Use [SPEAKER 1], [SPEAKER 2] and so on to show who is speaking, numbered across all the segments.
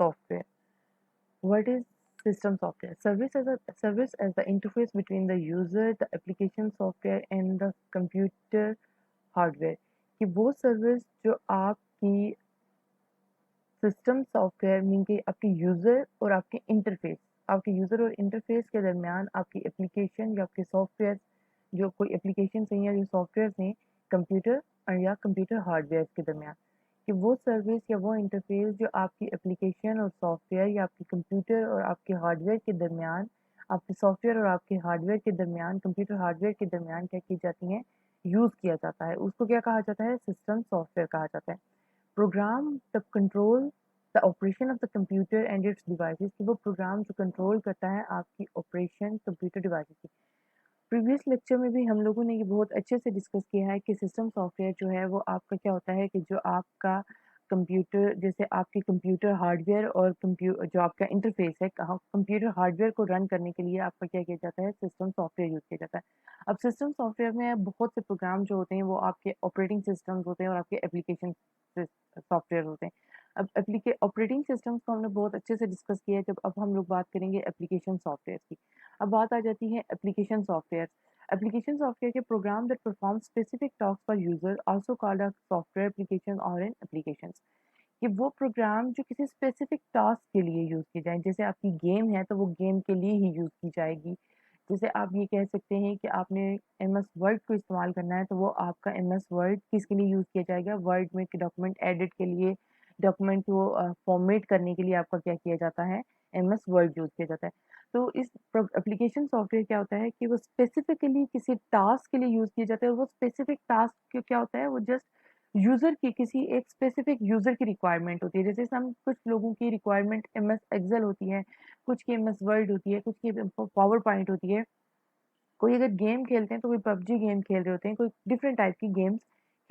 [SPEAKER 1] software. What is system software? Service as the interface between the user, the application software and the computer hardware. कि वो service जो आपकी system software mean कि आपके user और आपके इंटरफेस, आपके यूज़र और इंटरफेस के दरमियान आपकी एप्लीकेशन या आपके सॉफ्टवेयर, जो कोई एप्लीकेशन हैं या जो सॉफ्टवेयर हैं कंप्यूटर और या कंप्यूटर हार्डवेयर के दरमियान, कि वो सर्विस या वो इंटरफेस जो आपकी एप्लीकेशन और सॉफ्टवेयर या आपके कंप्यूटर और आपके हार्डवेयर के दरमियान, आपके सॉफ्टवेयर और आपके हार्डवेयर के दरमियान, कंप्यूटर हार्डवेयर के दरमियान क्या की जाती हैं, यूज़ किया जाता है, उसको क्या कहा जाता है, सिस्टम सॉफ्टवेयर कहा जाता है। Program the control the operation of the computer and its devices, कि वो प्रोग्राम जो कंट्रोल करता है आपकी ऑपरेशन कंप्यूटर डिवाइसेस की। प्रीवियस लेक्चर में भी हम लोगों ने ये बहुत अच्छे से डिस्कस किया है कि सिस्टम सॉफ्टवेयर जो है वो आपका क्या होता है कि जो आपका कंप्यूटर, जैसे आपके कंप्यूटर हार्डवेयर और जो आपका इंटरफेस है, कंप्यूटर हार्डवेयर को रन करने के लिए आपका क्या किया जाता है, सिस्टम सॉफ्टवेयर यूज़ किया जाता है। अब सिस्टम सॉफ्टवेयर में बहुत से प्रोग्राम जो होते हैं वो आपके ऑपरेटिंग सिस्टम्स होते हैं और आपके एप्लीकेशन सॉफ्टवेयर होते हैं। अब ऑपरेटिंग सिस्टम्स को हमने बहुत अच्छे से डिस्कस किया है, जब अब हम लोग बात करेंगे एप्लीकेशन सॉफ्टवेयर की। अब बात आ जाती है एप्लीकेशन सॉफ्टवेयर। एप्लीकेशन सॉफ्टवेयर के program that perform specific task for user also called a software application और एन एप्लीकेशंस, कि वो प्रोग्राम जो किसी स्पेसिफिक टास्क के लिए यूज़ की जाए, जैसे आपकी गेम है तो वो गेम के लिए ही यूज़ की जाएगी। जैसे आप ये कह सकते हैं कि आपने एमएस वर्ड को इस्तेमाल करना है तो वो आपका एमएस वर्ड किसके लिए यूज़ किया जाएगा, वर्ड में डॉक्यूमेंट एडिट के लिए, डॉक्यूमेंट को फॉर्मेट करने के लिए आपका क्या किया जाता है, एमएस वर्ड यूज़ किया जाता है। तो इस एप्लीकेशन सॉफ्टवेयर क्या होता है कि वो स्पेसिफिकली किसी टास्क के लिए यूज़ किए जाते हैं, और वो स्पेसिफिक टास्क क्या होता है, वो जस्ट यूज़र की किसी एक स्पेसिफिक यूज़र की रिक्वायरमेंट होती है। जैसे हम कुछ लोगों की रिक्वायरमेंट एमएस एक्सेल होती है, कुछ की एमएस वर्ड होती है, कुछ की पावर पॉइंट होती है। कोई अगर गेम खेलते हैं तो कोई पबजी गेम खेल रहे होते हैं, कोई डिफरेंट टाइप की गेम्स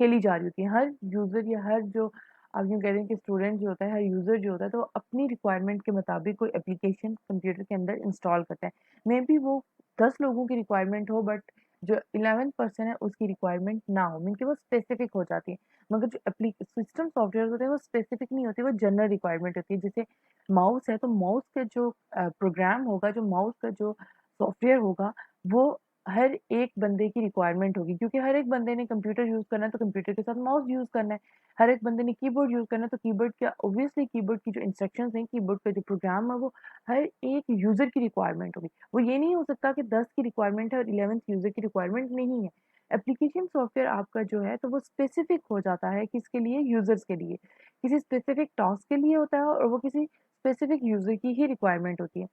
[SPEAKER 1] खेली जा रही होती है। हर यूज़र या हर जो आप यूँ कह रहे हैं कि स्टूडेंट जो होता है, हर यूज़र जो होता है, तो वो अपनी रिक्वायरमेंट के मुताबिक कोई एप्लीकेशन कंप्यूटर के अंदर इंस्टॉल करता है। मेबी वो 10 लोगों की रिक्वायरमेंट हो, बट जो 11th पर्सन है उसकी रिक्वायरमेंट ना हो, मीन कि वो स्पेसिफिक हो जाती है। मगर जो सिस्टम सॉफ्टवेयर होते हैं वो स्पेसिफिक नहीं होती, वो जनरल रिक्वायरमेंट होती है। जैसे माउस है तो माउस का जो प्रोग्राम होगा, जो माउस का जो सॉफ्टवेयर होगा, वो हर एक बंदे की रिक्वायरमेंट होगी, क्योंकि हर एक बंदे ने कंप्यूटर यूज़ करना है तो कंप्यूटर के साथ माउस यूज़ करना है। हर एक बंदे ने कीबोर्ड यूज़ करना है तो कीबोर्ड का ऑब्वियसली कीबोर्ड की जो इंस्ट्रक्शंस हैं, कीबोर्ड का जो प्रोग्राम है, वो हर एक यूज़र की रिक्वायरमेंट होगी। वो ये नहीं हो सकता कि 10 की रिक्वायरमेंट है और 11th यूज़र की रिक्वायरमेंट नहीं है। एप्लीकेशन सॉफ्टवेयर आपका जो है तो वो स्पेसिफिक हो जाता है, किसके लिए, यूज़र्स के लिए। किसी स्पेसिफिक टास्क के लिए होता है और वो किसी स्पेसिफिक यूज़र की ही रिक्वायरमेंट होती है।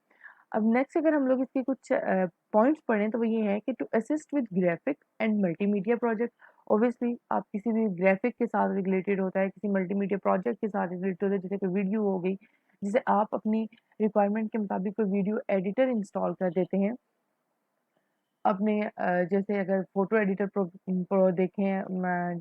[SPEAKER 1] अब नेक्स्ट अगर हम लोग इसके कुछ पॉइंट्स पढ़ें तो वो ये है कि to assist with graphic and multimedia project. Obviously आप किसी भी ग्राफिक के साथ रिलेटेड होता है, किसी मल्टीमीडिया प्रोजेक्ट के साथ रिलेटेड होता है, जैसे कोई वीडियो हो गई, जिसे आप अपनी रिक्वायरमेंट के मुताबिक कोई वीडियो एडिटर इंस्टॉल कर देते हैं अपने जैसे अगर फ़ोटो एडिटर प्रो देखें,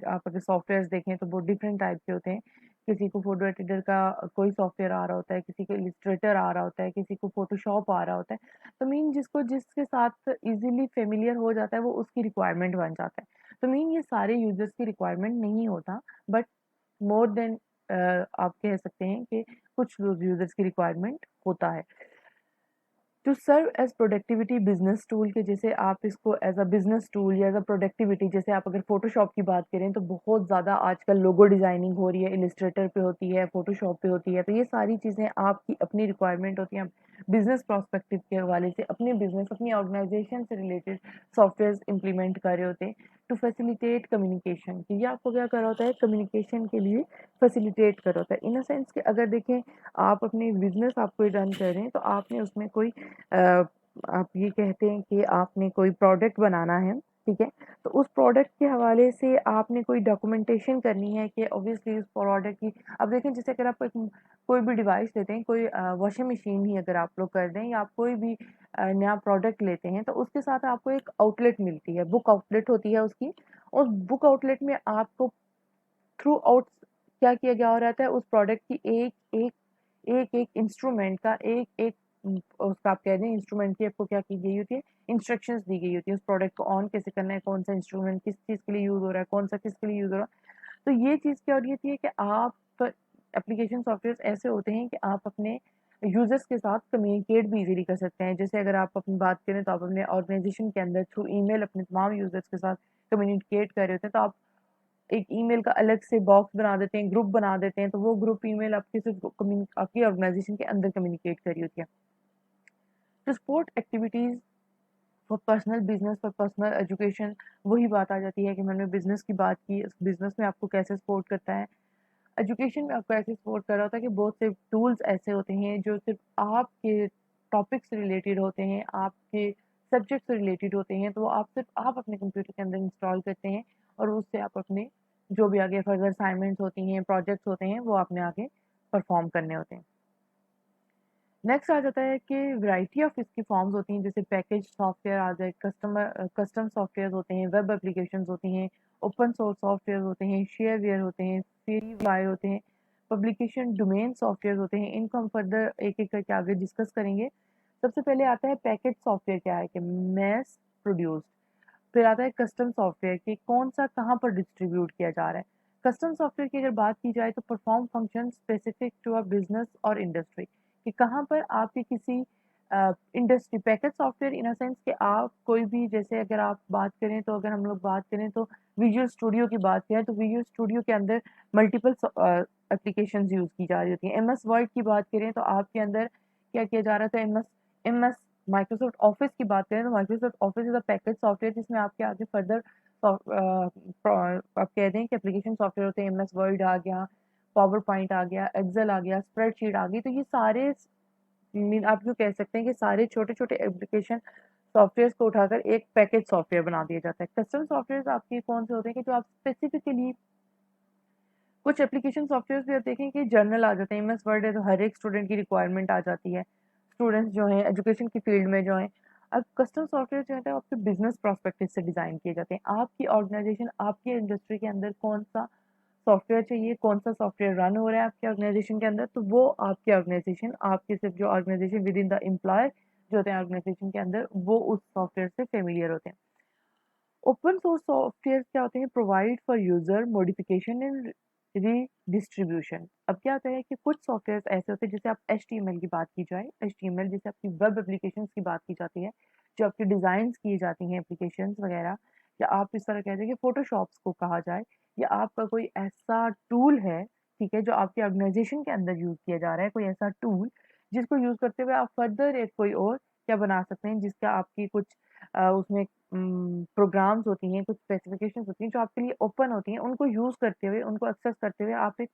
[SPEAKER 1] आप अगर सॉफ्टवेयर्स देखें तो वो डिफरेंट टाइप के होते हैं। किसी को फ़ोटो एडिटर का कोई सॉफ्टवेयर आ रहा होता है, किसी को इलस्ट्रेटर आ रहा होता है, किसी को फ़ोटोशॉप आ रहा होता है। तो मीन जिसको जिसके साथ ईज़िली फ़ेमिलियर हो जाता है वो उसकी रिक्वायरमेंट बन जाता है। तो मीन ये सारे यूज़र्स की रिक्वायरमेंट नहीं होता, बट मोर देन आप कह सकते हैं कि कुछ यूज़र्स की रिक्वायरमेंट होता है। To serve as productivity business tool, के जैसे आप इसको एज अ बिजनेस टूल या एज अ प्रोडक्टिविटी, जैसे आप अगर फोटोशॉप की बात करें तो बहुत ज़्यादा आजकल लोगो डिज़ाइनिंग हो रही है, इलिस्ट्रेटर पे होती है, फोटोशॉप पे होती है, तो ये सारी चीज़ें आपकी अपनी रिक्वायरमेंट होती हैं। बिजनेस प्रोस्पेक्टिव के हवाले से अपने बिजनेस, अपनी ऑर्गेनाइजेशन से रिलेटेड सॉफ्टवेयर इंप्लीमेंट कर रहे होते हैं टू फैसिलिटेट कम्युनिकेशन, कि ये आपको क्या कर रहा होता है, कम्युनिकेशन के लिए फैसिलिटेट कर रहा होता है। इन अ सेंस कि अगर देखें आप अपने बिजनेस आप कोई रन कर रहे हैं तो आपने उसमें कोई आप ये कहते हैं कि आपने कोई प्रोडक्ट बनाना है, ठीक है? तो उस प्रोडक्ट के हवाले से आपने कोई डॉक्यूमेंटेशन करनी है कि ऑब्वियसली उस प्रोडक्ट की, अब देखें जैसे अगर आप एक कोई भी डिवाइस लेते हैं, कोई वॉशिंग मशीन ही अगर आप लोग कर दें या आप कोई भी नया प्रोडक्ट लेते हैं, तो उसके साथ आपको एक आउटलेट मिलती है, बुक आउटलेट होती है उसकी। उस बुक आउटलेट में आपको थ्रू आउट क्या किया गया रहता है, उस प्रोडक्ट की एक इंस्ट्रूमेंट का एक उसका आप कह दें इंस्ट्रूमेंट की आपको क्या की गई होती है, इंस्ट्रक्शंस दी गई होती है। उस प्रोडक्ट को ऑन कैसे करना है, कौन सा इंस्ट्रूमेंट किस चीज़ के लिए यूज़ हो रहा है, कौन सा किसके लिए यूज़ हो रहा है। तो ये चीज़ क्या हो रही होती है कि एप्लीकेशन सॉफ्टवेयर ऐसे होते हैं कि आप अपने यूज़र्स के साथ कम्युनिकेट भी ईज़िली कर सकते हैं। जैसे अगर आप अपनी बात करें तो आप अपने ऑर्गेनाइज़ेशन के अंदर थ्रू ईमेल अपने तमाम यूज़र्स के साथ कम्युनिकेट कर रहे होते हैं, तो आप एक ईमेल का अलग से बॉक्स बना देते हैं, ग्रुप बना देते हैं, तो वो ग्रुप ईमेल आपके सिर्फ़ आपकी ऑर्गेनाइज़ेशन के अंदर कम्युनिकेट कर रही होती है। तो support activities for personal business, for personal education, वही बात आ जाती है कि मैंने बिज़नेस की बात की, उस बिज़नेस में आपको कैसे सपोर्ट करता है। एजुकेशन में आपको ऐसे सपोर्ट कर रहा होता है कि बहुत से टूल्स ऐसे होते हैं जो सिर्फ़ आपके टॉपिक से रिलेटेड होते हैं, आपके सब्जेक्ट से रिलेटेड होते हैं, तो वो आप अपने कंप्यूटर के अंदर इंस्टॉल करते हैं और उससे आप अपने जो भी आगे फर्दर असाइनमेंट्स होती हैं, प्रोजेक्ट्स होते हैं, वो आपने आगे परफ़ॉर्म करने होते हैं। नेक्स्ट आ जाता है कि वैरायटी ऑफ इसकी फॉर्म्स होती हैं, जैसे पैकेज सॉफ्टवेयर आ जाए, कस्टम सॉफ्टवेयर होते हैं, वेब एप्लीकेशंस होती हैं, ओपन सोर्स सॉफ्टवेयर होते हैं, शेयरवेयर होते हैं, फ्रीवेयर होते हैं, पब्लिकेशन डोमेन सॉफ्टवेयर होते हैं। इनको हम फर्दर एक-एक करके आगे डिस्कस करेंगे। सबसे पहले आता है पैकेज सॉफ्टवेयर क्या है कि मैस प्रोड्यूस्ड। फिर आता है कस्टम सॉफ्टवेयर कि कौन-सा कहाँ पर डिस्ट्रीब्यूट किया जा रहा है। कस्टम सॉफ्टवेयर की अगर बात की जाए तो perform function specific to a business और इंडस्ट्री, कि कहाँ पर आपकी किसी industry package software in a sense कि आप कोई भी, जैसे अगर आप बात करें तो अगर हम लोग बात करें तो विजुअल स्टूडियो की बात करें तो विजुअल स्टूडियो के अंदर मल्टीपल एप्लीकेशंस यूज़ की जा रही होती हैं। एमएस वर्ड की बात करें तो आपके अंदर क्या किया जा रहा था, एमएस एमएस माइक्रोसॉफ्ट ऑफिस की बात करें तो Microsoft office is a package software जिसमें आपके आगे फर्दर आप कह दें कि एप्लीकेशन सॉफ्टवेयर होते हैं, एमएस वर्ड आ गया, पावर पॉइंट आ गया, एक्सेल आ गया, स्प्रेडशीट आ गई, तो ये सारे मीन आप यूँ कह सकते हैं कि सारे छोटे-छोटे एप्लीकेशन सॉफ्टवेयर्स को उठाकर एक पैकेज सॉफ्टवेयर बना दिया जाता है। कस्टम सॉफ्टवेयर्स आपके कौन से होते हैं कि जो आप स्पेसिफिकली कुछ एप्लीकेशन सॉफ्टवेयर्स भी आप देखें कि जनरल आ जाते हैं। एमएस वर्ड है तो हर एक स्टूडेंट की रिक्वायरमेंट आ जाती है। स्टूडेंट्स जो हैं एजुकेशन की फील्ड में जो हैं, अब कस्टम सॉफ्टवेयर जो है वो आपके बिज़नेस पर्सपेक्टिव से डिज़ाइन किए जाते हैं। आपकी ऑर्गेनाइज़ेशन, आपकी इंडस्ट्री के अंदर कौन-सा सॉफ्टवेयर चाहिए, कौन-सा सॉफ्टवेयर रन हो रहा है आपकी ऑर्गेनाइज़ेशन के अंदर, तो वो आपकी ऑर्गेनाइज़ेशन, आपके सिर्फ़ जो organization within the employer जो होते हैं ऑर्गेनाइज़ेशन के अंदर, वो उस सॉफ्टवेयर से फ़ैमिलियर होते हैं। ओपन सोर्स सॉफ्टवेयर क्या होते हैं, provide for user modification and redistribution. अब क्या होता है कि कुछ सॉफ्टवेयर ऐसे होते हैं, जैसे आप एचटीएमएल की बात की जाए, एचटीएमएल जैसे आपकी वेब एप्लीकेशंस की बात की जाती है, जो आपकी डिजाइंस की जाती हैं एप्लीकेशंस वगैरह, या आप इस तरह कहते हैं कि फोटोशॉप्स को कहा जाए, या आपका कोई ऐसा टूल है, ठीक है, जो आपकी ऑर्गेनाइजेशन के अंदर यूज किया जा रहा है, कोई ऐसा टूल जिसको यूज करते हुए आप फर्दर एक कोई और क्या बना सकते हैं, जिसका आपकी कुछ उसमें प्रोग्राम्स होती हैं, कुछ स्पेसिफ़िकेशंस होती हैं जो आपके लिए ओपन होती हैं, उनको यूज़ करते हुए, उनको एक्सेस करते हुए आप एक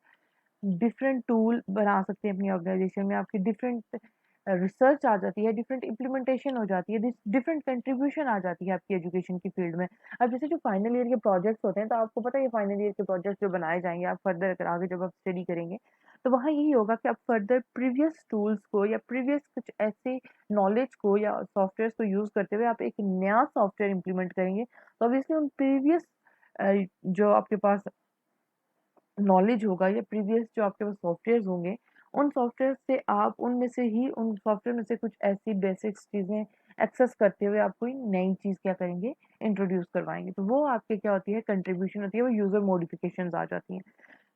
[SPEAKER 1] डिफरेंट टूल बना सकते हैं अपनी ऑर्गेनाइज़ेशन में, आपकी डिफरेंट रिसर्च आ जाती है, डिफरेंट इम्प्लीमेंटेशन हो जाती है, डिफरेंट कंट्रीब्यूशन आ जाती है आपकी एजुकेशन की फील्ड में। अब जैसे जो फाइनल ईयर के प्रोजेक्ट्स होते हैं, तो आपको पता है ये फाइनल ईयर के प्रोजेक्ट्स जो बनाए जाएँगे, आप फर्दर अगर आगे जब आप स्टडी करेंगे, तो वहाँ यही होगा कि आप फर्दर प्रीवियस टूल्स को या प्रीवियस कुछ ऐसे नॉलेज को या सॉफ्टवेयर्स को यूज़ करते हुए आप एक नया सॉफ्टवेयर इम्प्लीमेंट करेंगे। तो ऑब्वियसली उन प्रीवियस जो आपके पास नॉलेज होगा या प्रीवियस जो आपके पास सॉफ्टवेयर्स होंगे, उन सॉफ्टवेयर से आप उनमें से ही उन सॉफ्टवेयर में से कुछ ऐसी बेसिक्स चीज़ें एक्सेस करते हुए आप कोई नई चीज़ क्या करेंगे, इंट्रोड्यूस करवाएँगे। तो वो आपके क्या होती है, कंट्रीब्यूशन होती है, वो यूज़र मॉडिफिकेशंस आ जाती हैं।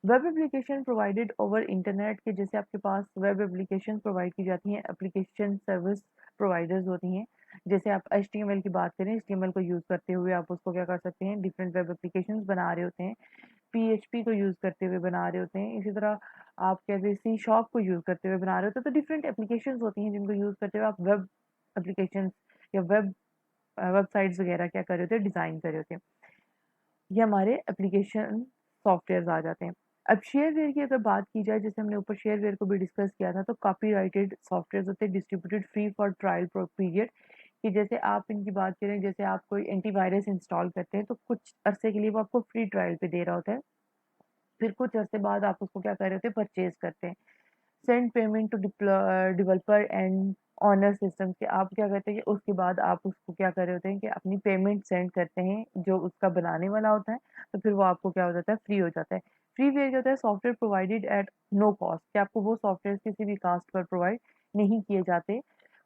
[SPEAKER 1] Web application provided over internet के, जैसे आपके पास वेब एप्लीकेशन प्रोवाइड की जाती हैं, एप्लीकेशन सर्विस प्रोवाइडर्स होती हैं। जैसे आप एचटीएमएल की बात करें, एचटीएमएल को यूज़ करते हुए आप उसको क्या कर सकते हैं, डिफरेंट वेब एप्लीकेशंस बना रहे होते हैं। पीएचपी को यूज़ करते हुए बना रहे होते हैं। इसी तरह आप कहते हैं सी शार्प को यूज़ करते हुए बना रहे होते हैं। तो डिफरेंट एप्लीकेशंस होती हैं जिनको यूज़ करते हुए आप वेब एप्लीकेशंस या वेबसाइट्स वगैरह क्या कर रहे होते हैं, डिज़ाइन कर रहे होते हैं। ये हमारे एप्लीकेशन सॉफ्टवेयर्स आ जाते हैं। अब शेयरवेयर की अगर बात की जाए, जैसे हमने ऊपर शेयरवेयर को भी डिस्कस किया था, तो कॉपीराइटेड सॉफ्टवेयर्स होते हैं distributed free for trial period, कि जैसे आप इनकी बात करें, जैसे आप कोई एंटीवायरस इंस्टॉल करते हैं तो कुछ अरसे के लिए वो आपको फ्री ट्रायल पे दे रहा होता है। फिर कुछ अरसे बाद आप उसको क्या कर रहे होते हैं, परचेज़ करते हैं। Send payment to developer and owner system, कि आप क्या करते हैं कि उसके बाद आप उसको क्या कर रहे होते हैं कि अपनी पेमेंट सेंड करते हैं जो उसका बनाने वाला होता है, तो फिर वो आपको क्या हो जाता है, फ्री हो जाता है। फ्रीवेयर क्या होता है, software provided at no cost, कि आपको वो सॉफ्टवेयर किसी भी कास्ट पर प्रोवाइड नहीं किए जाते।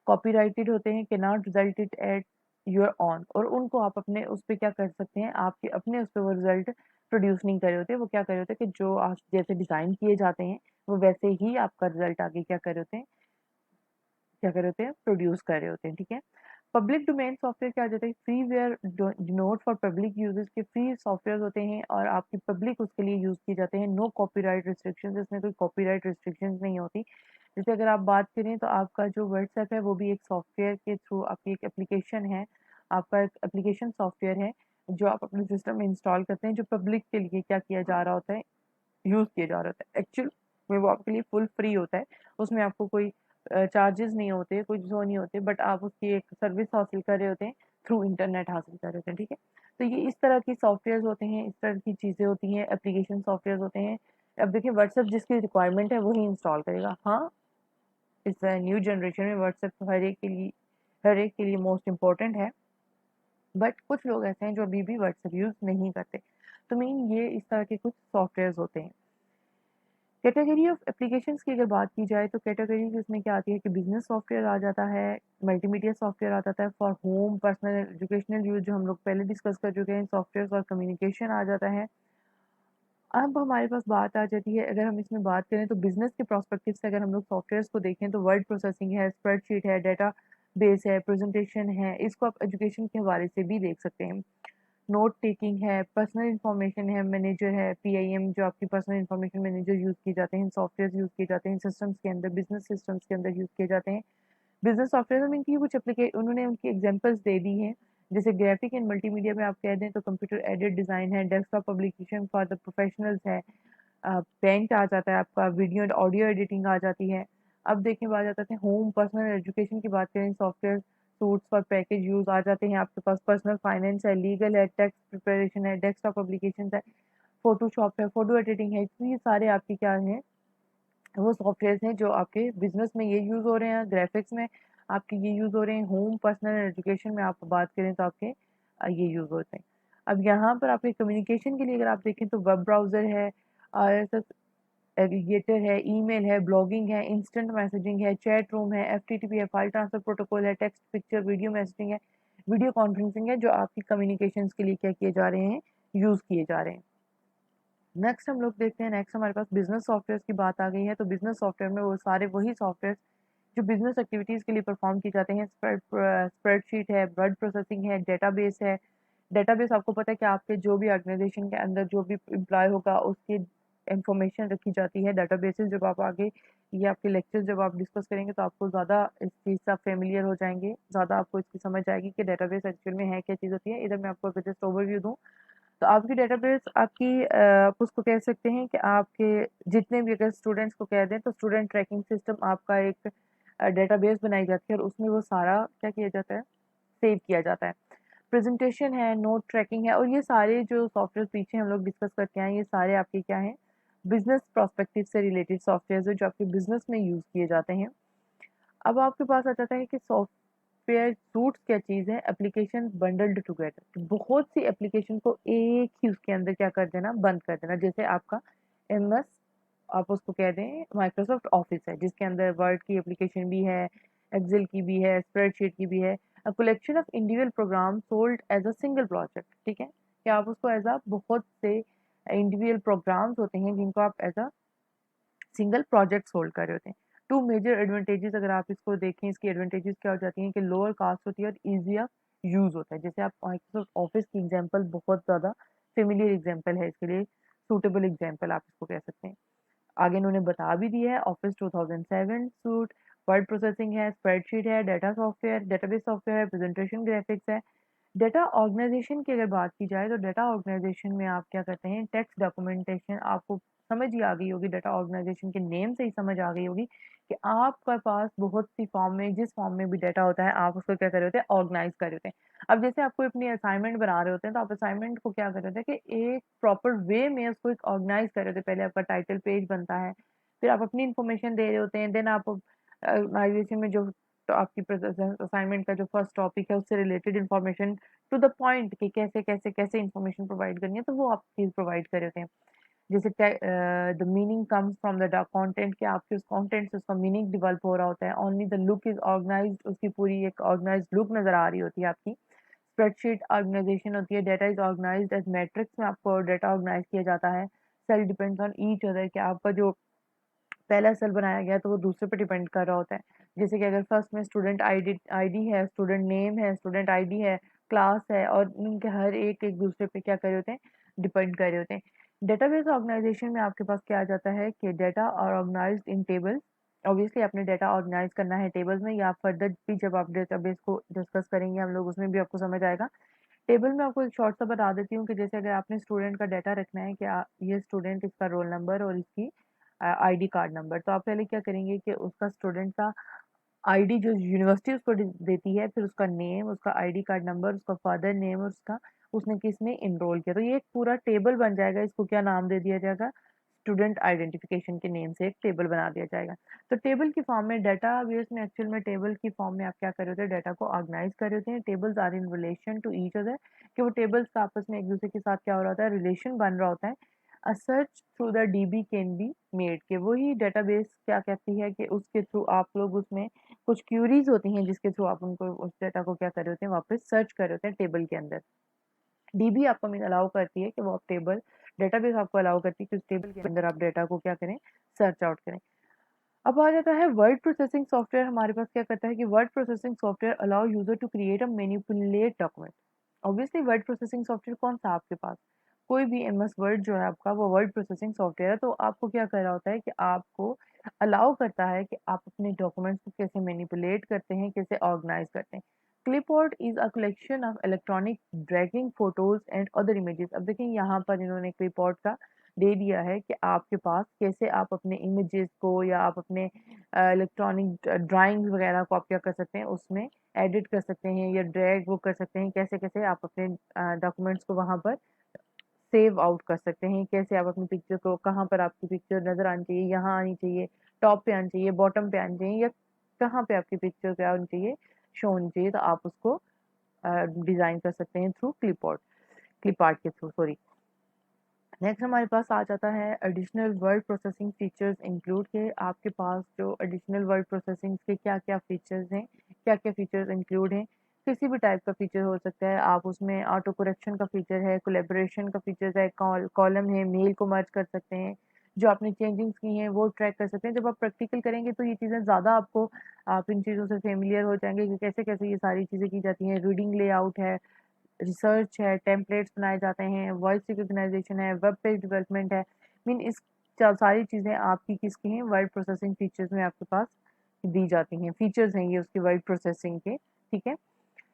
[SPEAKER 1] कॉपीराइटेड होते हैं, can not result it at your on, और उनको आप अपने उस पे क्या कर सकते हैं, आपके अपने उस पे वो रिजल्ट प्रोड्यूस नहीं कर रहे होते, वो क्या कर रहे होते हैं कि जो आप जैसे डिज़ाइन किए जाते हैं वो वैसे ही आपका रिजल्ट आगे क्या कर रहे होते हैं, प्रोड्यूस कर रहे होते हैं, ठीक है। पब्लिक डोमेन सॉफ्टवेयर क्या आ जाता है, freeware not for public uses के फ्री सॉफ्टवेयर होते हैं और आपकी पब्लिक उसके लिए यूज किए जाते हैं। नो कॉपीराइट रिस्ट्रिक्शंस, इसमें कोई कॉपीराइट रिस्ट्रिक्शंस नहीं होती। जैसे अगर आप बात करें तो आपका जो व्हाट्सएप है वो भी एक सॉफ्टवेयर के थ्रू आपकी एक एप्लीकेशन है, आपका एक एप्लीकेशन सॉफ्टवेयर है जो आप अपने सिस्टम में इंस्टॉल करते हैं, जो पब्लिक के लिए क्या किया जा रहा होता है, यूज़ किया जा रहा होता है। एक्चुअल में वो आपके लिए फुल फ्री होता है, उसमें आपको कोई चार्जेस नहीं होते, कुछ वो नहीं होते, बट आप उसकी एक सर्विस हासिल कर रहे होते हैं, थ्रू इंटरनेट हासिल कर रहे होते हैं, ठीक है। तो ये इस तरह की सॉफ्टवेयर्स होते हैं, इस तरह की चीज़ें होती हैं, एप्लीकेशन सॉफ्टवेयर्स होते हैं। अब देखिए व्हाट्सएप जिसकी रिक्वायरमेंट है वही इंस्टॉल करेगा। हाँ, इस न्यू जनरेशन में व्हाट्सएप हर एक के लिए मोस्ट इम्पोर्टेंट है, बट कुछ लोग ऐसे हैं जो अभी भी व्हाट्सएप यूज़ नहीं करते। तो मीन ये इस तरह के कुछ सॉफ्टवेयर्स होते हैं। कैटेगरी ऑफ एप्लीकेशंस की अगर बात की जाए तो कैटेगरीज इसमें क्या आती है कि बिजनेस सॉफ्टवेयर आ जाता है, मल्टीमीडिया सॉफ्टवेयर आ जाता है, for home personal educational use जो हम लोग पहले डिस्कस कर चुके हैं, सॉफ्टवेयर और कम्युनिकेशन आ जाता है। अब हमारे पास बात आ जाती है, अगर हम इसमें बात करें तो बिजनेस के प्रोस्पेक्टिव से अगर हम लोग सॉफ्टवेयर्स को देखें तो वर्ड प्रोसेसिंग है, स्प्रेडशीट है, डेटा बेस है, प्रेजेंटेशन है, इसको आप एजुकेशन के हवाले से भी देख सकते हैं। नोट टेकिंग है, पर्सनल इन्फॉर्मेशन है, मैनेजर है, पीआईएम जो आपकी पर्सनल इन्फॉर्मेशन मैनेजर यूज़ किए जाते हैं, सॉफ्टवेयर यूज़ किए जाते हैं सिस्टम्स के अंदर, बिजनेस सिस्टम्स के अंदर यूज़ किए जाते हैं। बिजनेस सॉफ्टवेयर में इनकी कुछ उन्होंने उनकी एग्जांपल्स दे दी हैं, जैसे ग्राफिक एंड मल्टीमीडिया में आप कह दें तो कंप्यूटर एडेड डिज़ाइन है, desktop publication for the professionals है, पेंट आ जाता है आपका, वीडियो एंड ऑडियो एडिटिंग आ जाती है। अब देखिए बात जाता है होम पर्सनल एजुकेशन की बात करें, software suites for package use आ जाते हैं आपके पास, पर्सनल फाइनेंस है, लीगल है, टैक्स प्रिपरेशन है, डेस्कटॉप पब्लिकेशंस है, फोटोशॉप है, फोटो एडिटिंग है, तो ये सारे आपके क्या हैं, वो सॉफ्टवेयर्स हैं जो आपके बिजनेस में ये यूज़ हो रहे हैं, ग्राफिक्स में आपके ये यूज़ हो रहे हैं, होम पर्सनल एजुकेशन में आप बात करें तो आपके ये यूज़ होते हैं। अब यहाँ पर आपके कम्युनिकेशन के लिए अगर आप देखें तो वेब ब्राउज़र है, आरएसएस एग्रीगेटर है, ईमेल है, ब्लॉगिंग है, इंस्टेंट मैसेजिंग है, चैट रूम है, एफटीटीपी है, फाइल ट्रांसफर प्रोटोकॉल है, टेक्स्ट पिक्चर वीडियो मैसेजिंग है, वीडियो कॉन्फ्रेंसिंग है, जो आपकी कम्युनिकेशंस के लिए क्या किए जा रहे हैं, यूज़ किए जा रहे हैं। नेक्स्ट हम लोग देखते हैं, नेक्स्ट हमारे पास बिजनेस सॉफ्टवेयर की बात आ गई है। तो बिजनेस सॉफ्टवेयर में वो सारे वही सॉफ्टवेयर जो बिजनेस एक्टिविटीज़ के लिए परफॉर्म किए जाते हैं, स्प्रेडशीट है, वर्ड प्रोसेसिंग है, डेटाबेस है। डेटाबेस आपको पता है कि आपके जो भी ऑर्गेनाइजेशन के अंदर जो भी एम्प्लॉय होगा उसकी इंफॉर्मेशन रखी जाती है डेटाबेसेस। जब आप आगे ये आपके लेक्चर जब आप डिस्कस करेंगे तो आपको ज़्यादा इस चीज़ से आप फेमिलियर हो जाएंगे, ज़्यादा आपको इसकी समझ आएगी कि डेटाबेस एक्चुअल में है क्या चीज़ होती है। इधर मैं आपको अगर जस्ट ओवरव्यू दूँ तो आपकी डेटाबेस आपकी आप उसको कह सकते हैं कि आपके जितने भी अगर स्टूडेंट्स को कह दें तो स्टूडेंट ट्रैकिंग सिस्टम आपका एक डेटाबेस बनाई जाती है और उसमें वो सारा क्या किया जाता है, सेव किया जाता है। प्रेजेंटेशन है, नोट ट्रैकिंग है, और ये सारे जो सॉफ्टवेयर पीछे हम लोग डिस्कस करके आए ये सारे आपके क्या हैं, बिजनेस प्रोस्पेक्टिव से रिलेटेड सॉफ्टवेयर है जो आपके बिजनेस में यूज़ किए जाते हैं। अब आपके पास आ जाता है कि सॉफ्टवेयर सूट्स क्या चीज़ है, एप्लीकेशन बंडल्ड टुगेदर, बहुत सी एप्लीकेशन को एक ही उसके अंदर क्या कर देना, बंद कर देना। जैसे आपका एमएस, आप उसको कह दें माइक्रोसॉफ्ट ऑफिस है जिसके अंदर वर्ड की एप्लीकेशन भी है, एक्सेल की भी है, स्प्रेडशीट की भी है। A collection of individual program sold as a single project, ठीक है, कि आप उसको एज अ बहुत से इंडिविजुअल प्रोग्राम्स होते हैं जिनको आप as a single project hold कर रहे होते हैं। टू मेजर एडवांटेजेस अगर आप इसको देखें, इसकी एडवांटेजेस क्या हो जाती हैं कि लोअर कास्ट होती है और ईजियर यूज़ होता है। जैसे आप माइक्रोसॉफ्ट ऑफिस की एग्जांपल बहुत ज़्यादा फेमिलियर एग्जांपल है इसके लिए, सूटेबल एग्जांपल आप इसको कह सकते हैं। आगे इन्होंने बता भी दिया है, ऑफिस 2007 सूट, वर्ड प्रोसेसिंग है, स्प्रेडशीट है, डाटा सॉफ्टवेयर, डेटाबेस सॉफ्टवेयर है, प्रेजेंटेशन ग्राफिक्स है। डेटा ऑर्गेनाइजेशन की अगर बात की जाए तो डेटा ऑर्गेनाइजेशन में आप क्या करते हैं, टेक्स्ट डॉक्यूमेंटेशन, आपको समझ ही आ गई होगी, डेटा ऑर्गेनाइजेशन के नेम से ही समझ आ गई होगी कि आपके पास बहुत सी फॉर्म में, जिस फॉर्म में भी डेटा होता है आप उसको क्या कर रहे होते हैं, ऑर्गेनाइज कर रहे होते हैं। अब जैसे आप कोई अपनी असाइनमेंट बना रहे होते हैं तो आप असाइनमेंट को क्या कर रहे होते हैं कि एक प्रॉपर वे में उसको एक ऑर्गेनाइज कर रहे होते हैं। पहले आपका टाइटल पेज बनता है, फिर आप अपनी इन्फॉर्मेशन दे रहे होते हैं, देन आप ऑर्गेनाइजेशन में जो तो आपकी असाइनमेंट का जो फर्स्ट टॉपिक है उससे related information to the point कि कैसे कैसे कैसे इन्फॉर्मेशन प्रोवाइड करनी है, तो वो आप चीज़ प्रोवाइड कर देते हैं। जैसे the meaning comes from the content, कि आपके उस कंटेंट से उसका मीनिंग डेवलप हो रहा होता है। Only the look is organized, उसकी पूरी एक ऑर्गेनाइज्ड लुक नजर आ रही होती है आपकी। स्प्रेडशीट ऑर्गेनाइजेशन होती है, data is organized as matrix में आपको डाटा ऑर्गेनाइज किया जाता है। Cell depends on each other, कि आपका जो पहला सेल बनाया गया तो वो दूसरे पे डिपेंड कर रहा होता है। जैसे कि अगर फर्स्ट में स्टूडेंट आईडी आईडी है, स्टूडेंट नेम है, स्टूडेंट आईडी है, क्लास है, और उनके हर एक दूसरे पे क्या कर रहे होते हैं, डिपेंड कर रहे होते हैं। डेटाबेस ऑर्गेनाइजेशन में आपके पास क्या आ जाता है कि data are organized in tables. Obviously आपने डेटा ऑर्गेनाइज करना है टेबल्स में, या फर्दर भी जब आप डेटाबेस को डिस्कस करेंगे हम लोग उसमें भी आपको समझ आएगा। टेबल में आपको एक शॉर्ट सा बता देती हूँ कि जैसे अगर आपने स्टूडेंट का डाटा रखना है कि ये स्टूडेंट, इसका रोल नंबर और इसकी आईडी कार्ड नंबर, तो आप पहले क्या करेंगे कि उसका स्टूडेंट का आईडी जो यूनिवर्सिटी उसको देती है, फिर उसका नेम, उसका आईडी कार्ड नंबर, उसका फादर नेम और उसका उसने किस में इनरोल किया, तो ये एक पूरा टेबल बन जाएगा। इसको क्या नाम दे दिया जाएगा, स्टूडेंट आइडेंटिफिकेशन के नेम से एक टेबल बना दिया जाएगा। तो टेबल की फॉर्म में, डेटाबेस में एक्चुअल में टेबल की फॉर्म में आप क्या कर रहे होते हैं, डाटा को ऑर्गेनाइज कर रहे होते हैं। Tables are in relation to each other, कि वो टेबल्स का आपस में एक दूसरे के साथ क्या हो रहा होता है, रिलेशन बन रहा होता है। अ search through the dB can be made, के वही डेटाबेस क्या कहती है कि उसके थ्रू आप लोग उसमें कुछ क्यूरीज होती हैं जिसके थ्रू आप उनको उस डाटा को क्या कर रहे होते हैं, वापस सर्च कर रहे होते हैं टेबल के अंदर। डीबी आपको मीन अलाउ करती है कि वो आप टेबल, डेटाबेस आपको अलाउ करती है कि उस टेबल के अंदर आप डाटा को क्या करें, सर्च आउट करें। अब आ जाता है वर्ड प्रोसेसिंग सॉफ्टवेयर। हमारे पास क्या करता है कि word processing software allow user to create a manipulate document. Obviously word processing software कौन सा आपके पास, कोई भी एमएस वर्ड जो है आपका वो वर्ड प्रोसेसिंग सॉफ्टवेयर है। तो आपको क्या कर रहा होता है कि आपको अलाउ करता है कि आप अपने डॉक्यूमेंट्स को कैसे मैनिपुलेट करते हैं, कैसे ऑर्गेनाइज करते हैं। Clipboard is a collection of electronic dragging photos and other images. अब देखिए यहाँ पर इन्होंने क्लिपबोर्ड का दे दिया है कि आपके पास कैसे आप अपने इमेजेस को या आप अपने इलेक्ट्रॉनिक ड्राइंग्स वगैरह को आप क्या कर सकते हैं, उसमें एडिट कर सकते हैं या ड्रैग वो कर सकते हैं, कैसे कैसे आप अपने डॉक्यूमेंट्स को वहाँ पर सेव आउट कर सकते हैं, कैसे आप अपनी पिक्चर को, कहाँ पर आपकी पिक्चर नज़र आनी चाहिए, यहाँ आनी चाहिए, टॉप पे आनी चाहिए, बॉटम पे आनी चाहिए, या कहाँ पे आपकी पिक्चर क्या होनी चाहिए, शो होनी चाहिए, तो आप उसको डिज़ाइन कर सकते हैं थ्रू क्लिप आर्ट के थ्रू, सॉरी। नेक्स्ट हमारे पास आ जाता है additional word processing features include के। आपके पास जो एडिशनल वर्ड प्रोसेसिंग के क्या क्या फीचर्स हैं, क्या क्या फीचर्स इंक्लूड हैं, किसी भी टाइप का फीचर हो सकता है। आप उसमें ऑटो करेक्शन का फीचर है, कोलेबोरेशन का फीचर है, कॉलम है, मेल को मर्ज कर सकते हैं, जो आपने चेंजिंग्स की हैं वो ट्रैक कर सकते हैं। जब आप प्रैक्टिकल करेंगे तो ये चीज़ें ज़्यादा आपको, आप इन चीज़ों से फेमिलियर हो जाएंगे कि कैसे कैसे ये सारी चीज़ें की जाती हैं। रीडिंग लेआउट है, रिसर्च है, टेम्पलेट्स बनाए जाते हैं, वॉइस रिकॉग्नाइजेशन है, वेब पेज डेवलपमेंट है। मीन इस सारी चीज़ें आपकी किसकी हैं, वर्ड प्रोसेसिंग फीचर्स में आपके पास दी जाती हैं, फीचर्स हैं ये उसकी वर्ड प्रोसेसिंग के। ठीक है।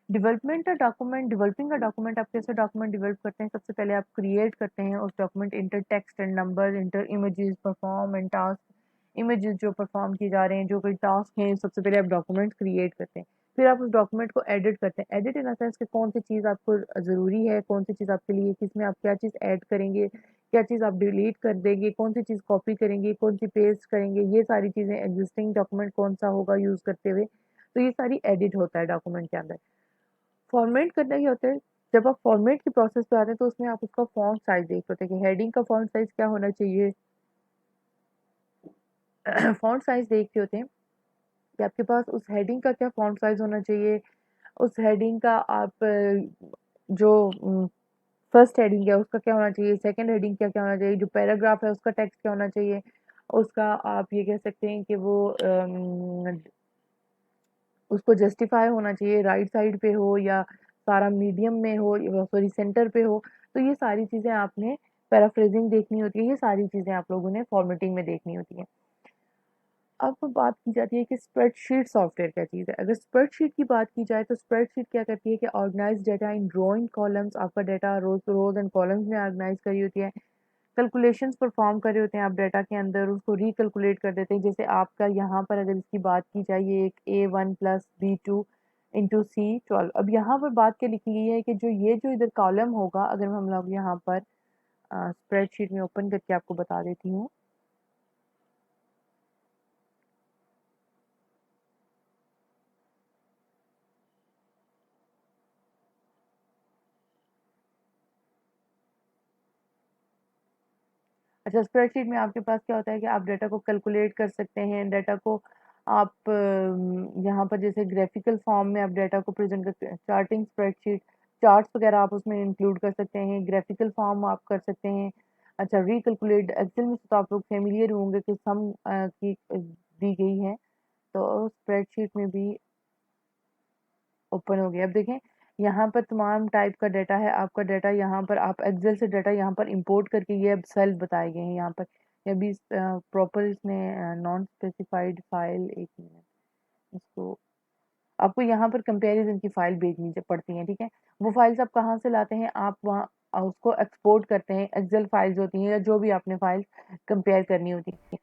[SPEAKER 1] डेवलपमेंट का डॉक्यूमेंट, डेवलपिंग का डॉक्यूमेंट, आप कैसे डॉक्यूमेंट डेवलप करते हैं, सबसे पहले आप क्रिएट करते हैं उस document, inter text and number, inter images, perform and task. Images जो परफॉर्म किए जा रहे हैं, जो कोई टास्क हैं, सबसे पहले आप डॉक्यूमेंट क्रिएट करते हैं। फिर आप उस डॉक्यूमेंट को एडिट करते हैं। एडिट इन द सेंस कि कौन सी चीज़ आपको ज़रूरी है, कौन सी चीज़ आपके लिए, किसमें आप क्या चीज़ ऐड करेंगे, क्या चीज़ आप डिलीट कर देंगे, कौन सी चीज़ कॉपी करेंगे, कौन सी पेस्ट करेंगे, ये सारी चीज़ें, एग्जिस्टिंग डॉक्यूमेंट कौन सा होगा यूज़ करते हुए, तो ये सारी एडिट होता है डॉक्यूमेंट के अंदर। फॉर्मेट करना क्या होता है, जब आप फॉर्मेट की प्रोसेस पे आते हैं तो उसमें आप उसका फॉन्ट साइज देख होते हैं कि हेडिंग का फॉन्ट साइज क्या होना चाहिए। फॉन्ट साइज देखते होते हैं कि आपके पास उस हेडिंग का क्या फॉन्ट साइज होना चाहिए, उस हेडिंग का आप जो फर्स्ट हेडिंग है उसका क्या होना चाहिए, सेकंड हेडिंग क्या क्या होना चाहिए, जो पैराग्राफ है उसका टेक्स्ट क्या होना चाहिए, उसका आप ये कह सकते हैं कि वो उसको जस्टिफाई होना चाहिए, राइट साइड पे हो या सारा मीडियम में हो, सॉरी सेंटर पे हो। तो ये सारी चीज़ें आपने पैराफ्रेजिंग देखनी होती है, ये सारी चीज़ें आप लोगों ने फॉर्मेटिंग में देखनी होती हैं। अब बात की जाती है कि स्प्रेडशीट सॉफ्टवेयर क्या चीज़ है। अगर स्प्रेडशीट की बात की जाए तो स्प्रेडशीट क्या करती है कि organize data in row in columns, आपका डाटा रोज एंड कॉलम्स में ऑर्गेनाइज करी होती है। कैलकुलेशंस परफॉर्म कर रहे होते हैं आप डाटा के अंदर, उसको रिकैलकुलेट कर देते हैं। जैसे आपका यहाँ पर अगर इसकी बात की जाए, ये एक A1 + B2 * C12। अब यहाँ पर बात क्या लिखी गई है कि जो ये जो इधर कॉलम होगा, अगर हम लोग यहाँ पर स्प्रेडशीट में ओपन करके आपको बता देती हूँ। अच्छा, स्प्रेडशीट में आपके पास क्या होता है कि आप डाटा को कैलकुलेट कर सकते हैं, डाटा को आप यहाँ पर जैसे ग्राफिकल फॉर्म में आप डाटा को प्रेजेंट करते हैं, चार्टिंग स्प्रेडशीट, चार्ट्स वगैरह आप उसमें इंक्लूड कर सकते हैं, ग्राफिकल फॉर्म आप कर सकते हैं, अच्छा, रिकैलकुलेट एक्सेल में तो आप लोग फेमिलियर होंगे कि सम की दी गई है, तो स्प्रेडशीट में भी ओपन हो गया। अब देखें यहाँ पर तमाम टाइप का डाटा है, आपका डाटा यहाँ पर आप एक्सेल से डाटा यहाँ पर इंपोर्ट करके ये अब सेल बताए गए हैं यहाँ पर। ये अभी प्रॉपर इसने नॉन स्पेसिफाइड फाइल, एक मिनट, इसको आपको यहाँ पर कंपैरिजन की फाइल भेजनी पड़ती है, ठीक है। वो फाइल्स आप कहाँ से लाते हैं, आप वहाँ उसको एक्सपोर्ट करते हैं, एक्सेल फाइल्स होती हैं या जो भी आपने फाइल कंपेयर करनी होती है।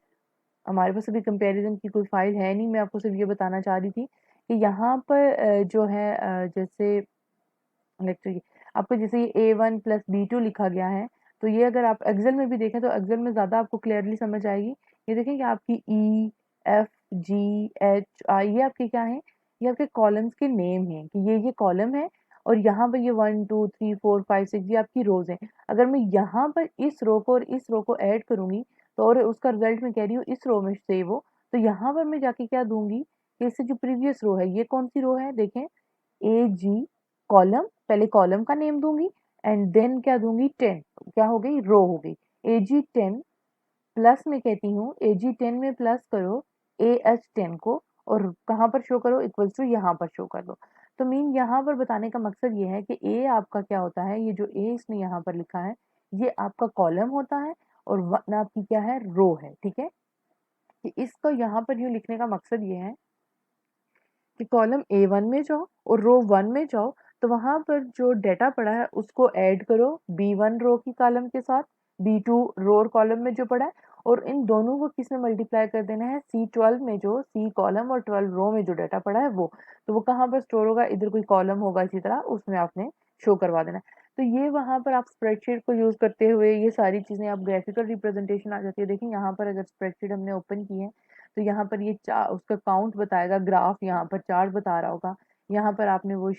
[SPEAKER 1] हमारे पास अभी कंपैरिजन की कोई फाइल है नहीं, मैं आपको सिर्फ ये बताना चाह रही थी कि यहाँ पर जो है जैसे लेक्चर आपको जैसे ये A1+B2 लिखा गया है, तो ये अगर आप एक्सेल में भी देखें तो एक्सेल में ज़्यादा आपको क्लियरली समझ आएगी। ये देखें कि आपकी E, F, G, H, I ये आपके क्या है, ये आपके कॉलम्स के नेम हैं कि ये कॉलम है और यहाँ पर ये 1 2 3 4 5 6 ये आपकी रोज हैं। अगर मैं यहाँ पर इस रो को और इस रो को ऐड करूंगी तो और उसका रिजल्ट मैं कह रही हूँ इस रो में से वो, तो यहाँ पर मैं जाके क्या दूंगी कि इससे जो प्रीवियस रो है, ये कौन सी रो है, देखें AG कॉलम, पहले कॉलम का नेम दूंगी एंड देन क्या दूंगी 10, क्या हो गई, रो हो गई। AG10 प्लस में कहती हूँ AG10 में प्लस करो AH10 को और कहाँ पर शो करो, इक्वल्स टू यहाँ पर शो कर दो। तो मीन यहाँ पर बताने का मकसद ये है कि A आपका क्या होता है, ये जो A इसने यहाँ पर लिखा है ये आपका कॉलम होता है और 1 आपकी क्या है, रो है, ठीक है। कि इसको यहाँ पर यूँ लिखने का मकसद ये है कि कॉलम A1 में जाओ और रो 1 में जाओ, तो वहां पर जो डेटा पड़ा है उसको ऐड करो B1 रो की कॉलम के साथ, B2 रो और कॉलम में जो पड़ा है, और इन दोनों को किसमें मल्टीप्लाई कर देना है, C12 में, जो C कॉलम और 12 रो में जो डाटा पड़ा है वो, तो वो कहाँ पर स्टोर होगा, इधर कोई कॉलम होगा इसी तरह उसमें आपने शो करवा देना है। तो ये वहां पर आप स्प्रेडशीट को यूज करते हुए ये सारी चीजें, आप ग्राफिकल रिप्रेजेंटेशन आ जाती है। देखिए यहाँ पर अगर स्प्रेडशीट हमने ओपन की है तो यहाँ पर ये उसका काउंट बताएगा, ग्राफ यहाँ पर चार्ट बता रहा होगा। यहाँ पर आपने वो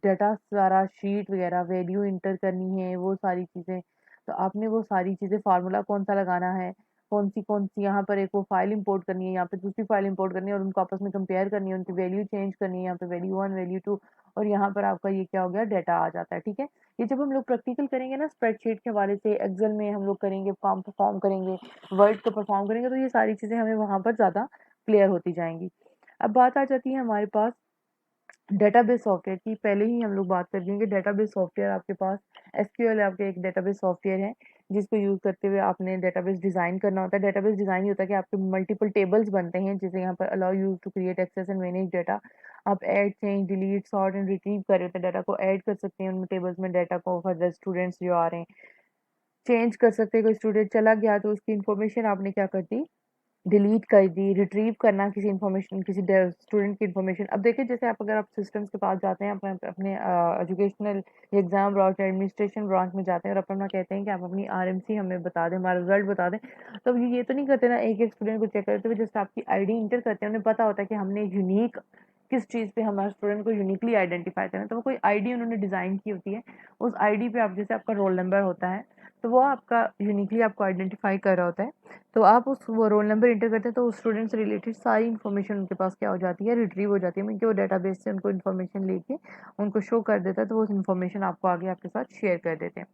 [SPEAKER 1] डाटा सारा शीट वगैरह वैल्यू इंटर करनी है, वो सारी चीज़ें, तो आपने वो सारी चीज़ें फार्मूला कौन सा लगाना है, कौन सी यहाँ पर एक वो फाइल इंपोर्ट करनी है, यहाँ पे दूसरी फाइल इंपोर्ट करनी है और उनको आपस में कंपेयर करनी है, उनकी वैल्यू चेंज करनी है, यहाँ पे वैल्यू 1 वैल्यू 2, और यहाँ पर आपका ये क्या हो गया, डाटा आ जाता है, ठीक है। ये जब हम लोग प्रैक्टिकल करेंगे ना स्प्रेडशीट के हवाले से, एक्सेल में हम लोग करेंगे, काम परफॉर्म करेंगे, वर्ड को परफॉर्म करेंगे, तो ये सारी चीज़ें हमें वहाँ पर ज़्यादा क्लियर होती जाएंगी। अब बात आ जाती है हमारे पास डेटाबेस सॉफ्टवेयर की। पहले ही हम लोग बात कर लेंगे डेटाबेस सॉफ्टवेयर, आपके पास एसक्यूएल आपके एक डेटाबेस सॉफ्टवेयर है जिसको यूज करते हुए आपने डेटाबेस डिजाइन करना होता है। डेटाबेस डिजाइन ही होता है कि आपके मल्टीपल टेबल्स बनते हैं, जैसे यहाँ पर allow use to create access and manage data. आप add, change, delete, sort and retrieve कर रहे होते हैं, डाटा को ऐड कर सकते हैं उन टेबल्स में, डाटा को फर्दर स्टूडेंट्स जो आ रहे हैं चेंज कर सकते हैं। कोई स्टूडेंट चला गया तो उसकी इन्फॉर्मेशन आपने क्या कर दी, डिलीट कर दी, रिट्रीव करना किसी इन्फॉर्मेशन, किसी स्टूडेंट की इन्फॉर्मेशन। अब देखिए जैसे आप अगर आप सिस्टम्स के पास जाते हैं, अपने अपने educational exam branch administration branch में जाते हैं और अपना कहते हैं कि आप अपनी RMC हमें बता दें, हमारा रिजल्ट बता दें, तो अब ये तो नहीं करते ना एक एक स्टूडेंट को चेक करते हुए, जस्ट आपकी ID इंटर करते हैं, उन्हें पता होता है कि हमने यूनिक किस चीज़ पे हमारे स्टूडेंट को यूनिकली आइडेंटिफाई करना है, तो वो कोई ID उन्होंने डिज़ाइन की होती है, उस ID पे आप जैसे आपका रोल नंबर होता है तो वो आपका यूनिकली आपको आइडेंटिफाई कर रहा होता है, तो आप उस वो रोल नंबर इंटर करते हैं तो उस स्टूडेंट से रिलेटेड सारी इन्फॉर्मेशन उनके पास क्या हो जाती है, रिट्रीव हो जाती है, मीन कि वो डेटाबेस से उनको इन्फॉर्मेशन लेके उनको शो कर देता है, तो वो उस इन्फॉर्मेशन आपको आगे आपके साथ शेयर कर देते हैं।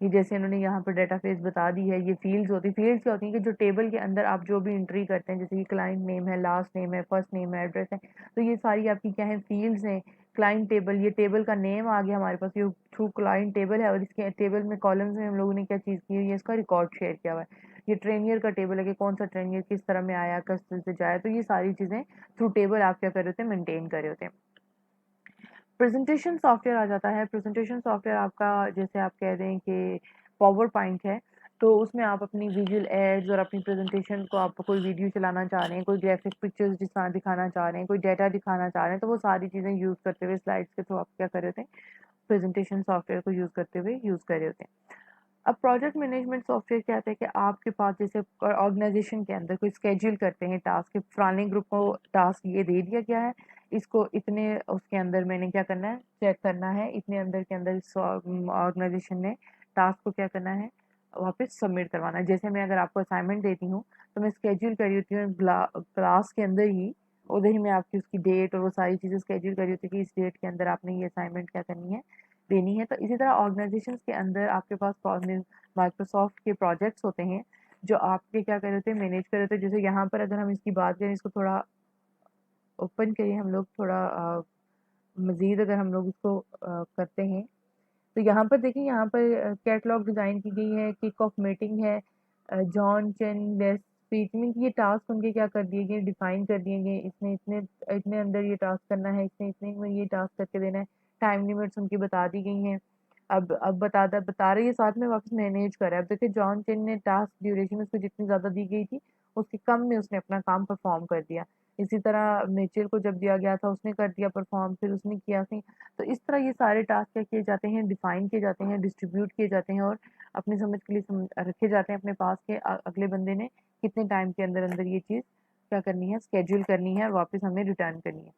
[SPEAKER 1] ये जैसे इन्होंने यहाँ पर डेटाबेस बता दी है, ये फील्ड्स होती है। फील्ड्स क्या होती हैं कि जो टेबल के अंदर आप जो भी एंट्री करते हैं, जैसे कि क्लाइंट नेम है, लास्ट नेम है, फर्स्ट नेम है, एड्रेस है, तो ये सारी आपकी क्या है, फील्ड्स हैं। क्लाइंट टेबल, ये टेबल का नेम आ गया हमारे पास, ये थ्रू क्लाइंट टेबल है और इसके टेबल में कॉलम्स में हम लोगों ने क्या चीज़ की हुई है, इसका रिकॉर्ड शेयर किया हुआ है। ये ट्रेनियर का टेबल है कि कौन सा ट्रेनियर किस तरह में आया, किस तरह से जाया, तो ये सारी चीज़ें थ्रू टेबल आप क्या कर रहे होते हैं, मेंटेन कर रहे होते हैं। प्रेजेंटेशन सॉफ्टवेयर आ जाता है। प्रेजेंटेशन सॉफ्टवेयर आपका, जैसे आप कह दें कि पावर पॉइंट है, तो उसमें आप अपनी विजुअल एड्स और अपनी प्रेजेंटेशन को, आप कोई वीडियो चलाना चाह रहे हैं, कोई ग्राफिक पिक्चर्स दिखाना चाह रहे हैं, कोई डाटा दिखाना चाह रहे हैं, तो वो सारी चीज़ें यूज़ करते हुए स्लाइड्स के थ्रू आप क्या कर रहे होते हैं, प्रेजेंटेशन सॉफ्टवेयर को यूज़ करते हुए यूज़ कर रहे होते हैं। अब प्रोजेक्ट मैनेजमेंट सॉफ्टवेयर क्या होता है कि आपके पास जैसे ऑर्गेनाइजेशन के अंदर कोई स्केड्यूल करते हैं टास्क के, फलाने ग्रुप को टास्क ये दे दिया गया है, इसको इतने उसके अंदर मैंने क्या करना है, चेक करना है, इतने अंदर के अंदर इस ऑर्गेनाइजेशन ने टास्क को क्या करना है, वहाँ पे सबमिट करवाना है। जैसे मैं अगर आपको असाइनमेंट देती हूँ तो मैं स्केड्यूल करी होती हूँ क्लास के अंदर ही, उधर ही मैं आपकी उसकी डेट और वो सारी चीज़ें स्केड्यूल करी होती है कि इस डेट के अंदर आपने ये असाइनमेंट क्या करनी है, देनी है। तो इसी तरह ऑर्गेनाइजेशंस के अंदर आपके पास माइक्रोसॉफ्ट के प्रोजेक्ट्स होते हैं जो आपके क्या कर रहे थे, मैनेज कर रहे थे। जैसे यहाँ पर अगर हम इसकी बात करें, इसको थोड़ा ओपन करिए हम लोग, थोड़ा मज़ीद अगर हम लोग इसको करते हैं तो यहाँ पर देखिए, यहाँ पर कैटलॉग डिज़ाइन की गई है, किक ऑफ मीटिंग है, John chain best speech mean ये टास्क उनके क्या कर दिए गए, डिफाइन कर दिए गए, इसने इतने इतने अंदर ये टास्क करना है, इसने इतने में ये टास्क करके देना है, टाइम लिमिट्स उनकी बता दी गई हैं। अब बता रही है, साथ में वापस मैनेज कर रहा है। अब देखिए जॉन चेन ने टास्क ड्यूरेशन उसको जितनी ज़्यादा दी गई थी, उसके कम में उसने अपना काम परफॉर्म कर दिया। इसी तरह मिचेल को जब दिया गया था, उसने कर दिया परफॉर्म, फिर उसने किया नहीं। तो इस तरह ये सारे टास्क क्या किए जाते हैं, डिफाइन किए जाते हैं, डिस्ट्रीब्यूट किए जाते हैं और अपनी समझ के लिए रखे जाते हैं अपने पास के अगले बंदे ने कितने टाइम के अंदर अंदर ये चीज़ क्या करनी है, स्केड्यूल करनी है और वापस हमें रिटर्न करनी है।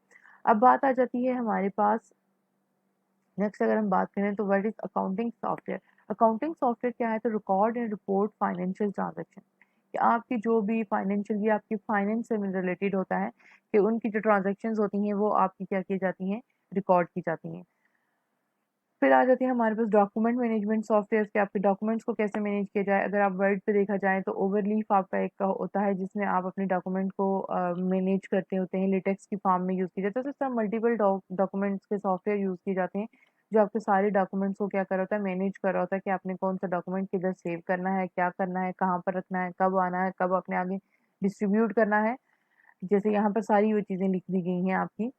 [SPEAKER 1] अब बात आ जाती है हमारे पास नेक्स्ट, अगर हम बात करें तो what is accounting software. Accounting software क्या है, तो record and report financial transaction, कि आपकी जो भी फाइनेंशियल या आपकी फाइनेंस से रिलेटेड होता है, कि उनकी जो ट्रांजेक्शन्स होती हैं वो आपकी क्या की जाती हैं, रिकॉर्ड की जाती हैं। फिर आ जाती है हमारे पास डॉक्यूमेंट मैनेजमेंट सॉफ्टवेयर, के आपके डॉक्यूमेंट्स को कैसे मैनेज किया जाए। अगर आप वर्ड पे देखा जाए तो ओवरलीफ आपका एक का होता है जिसमें आप अपने डॉक्यूमेंट को मैनेज करते होते हैं, लेटेक्स की फॉर्म में यूज़ किया जाता है। तो इस तरह मल्टीपल डॉक्यूमेंट्स के सॉफ्टवेयर यूज़ किए जाते हैं जो आपके सारे डॉक्यूमेंट्स को क्या कर रहा होता है, मैनेज कर रहा होता है कि आपने कौन सा डॉक्यूमेंट किधर सेव करना है, क्या करना है, कहाँ पर रखना है, कब आना है, कब अपने आगे डिस्ट्रीब्यूट करना है। जैसे यहाँ पर सारी वो चीज़ें लिख दी गई हैं आपकी।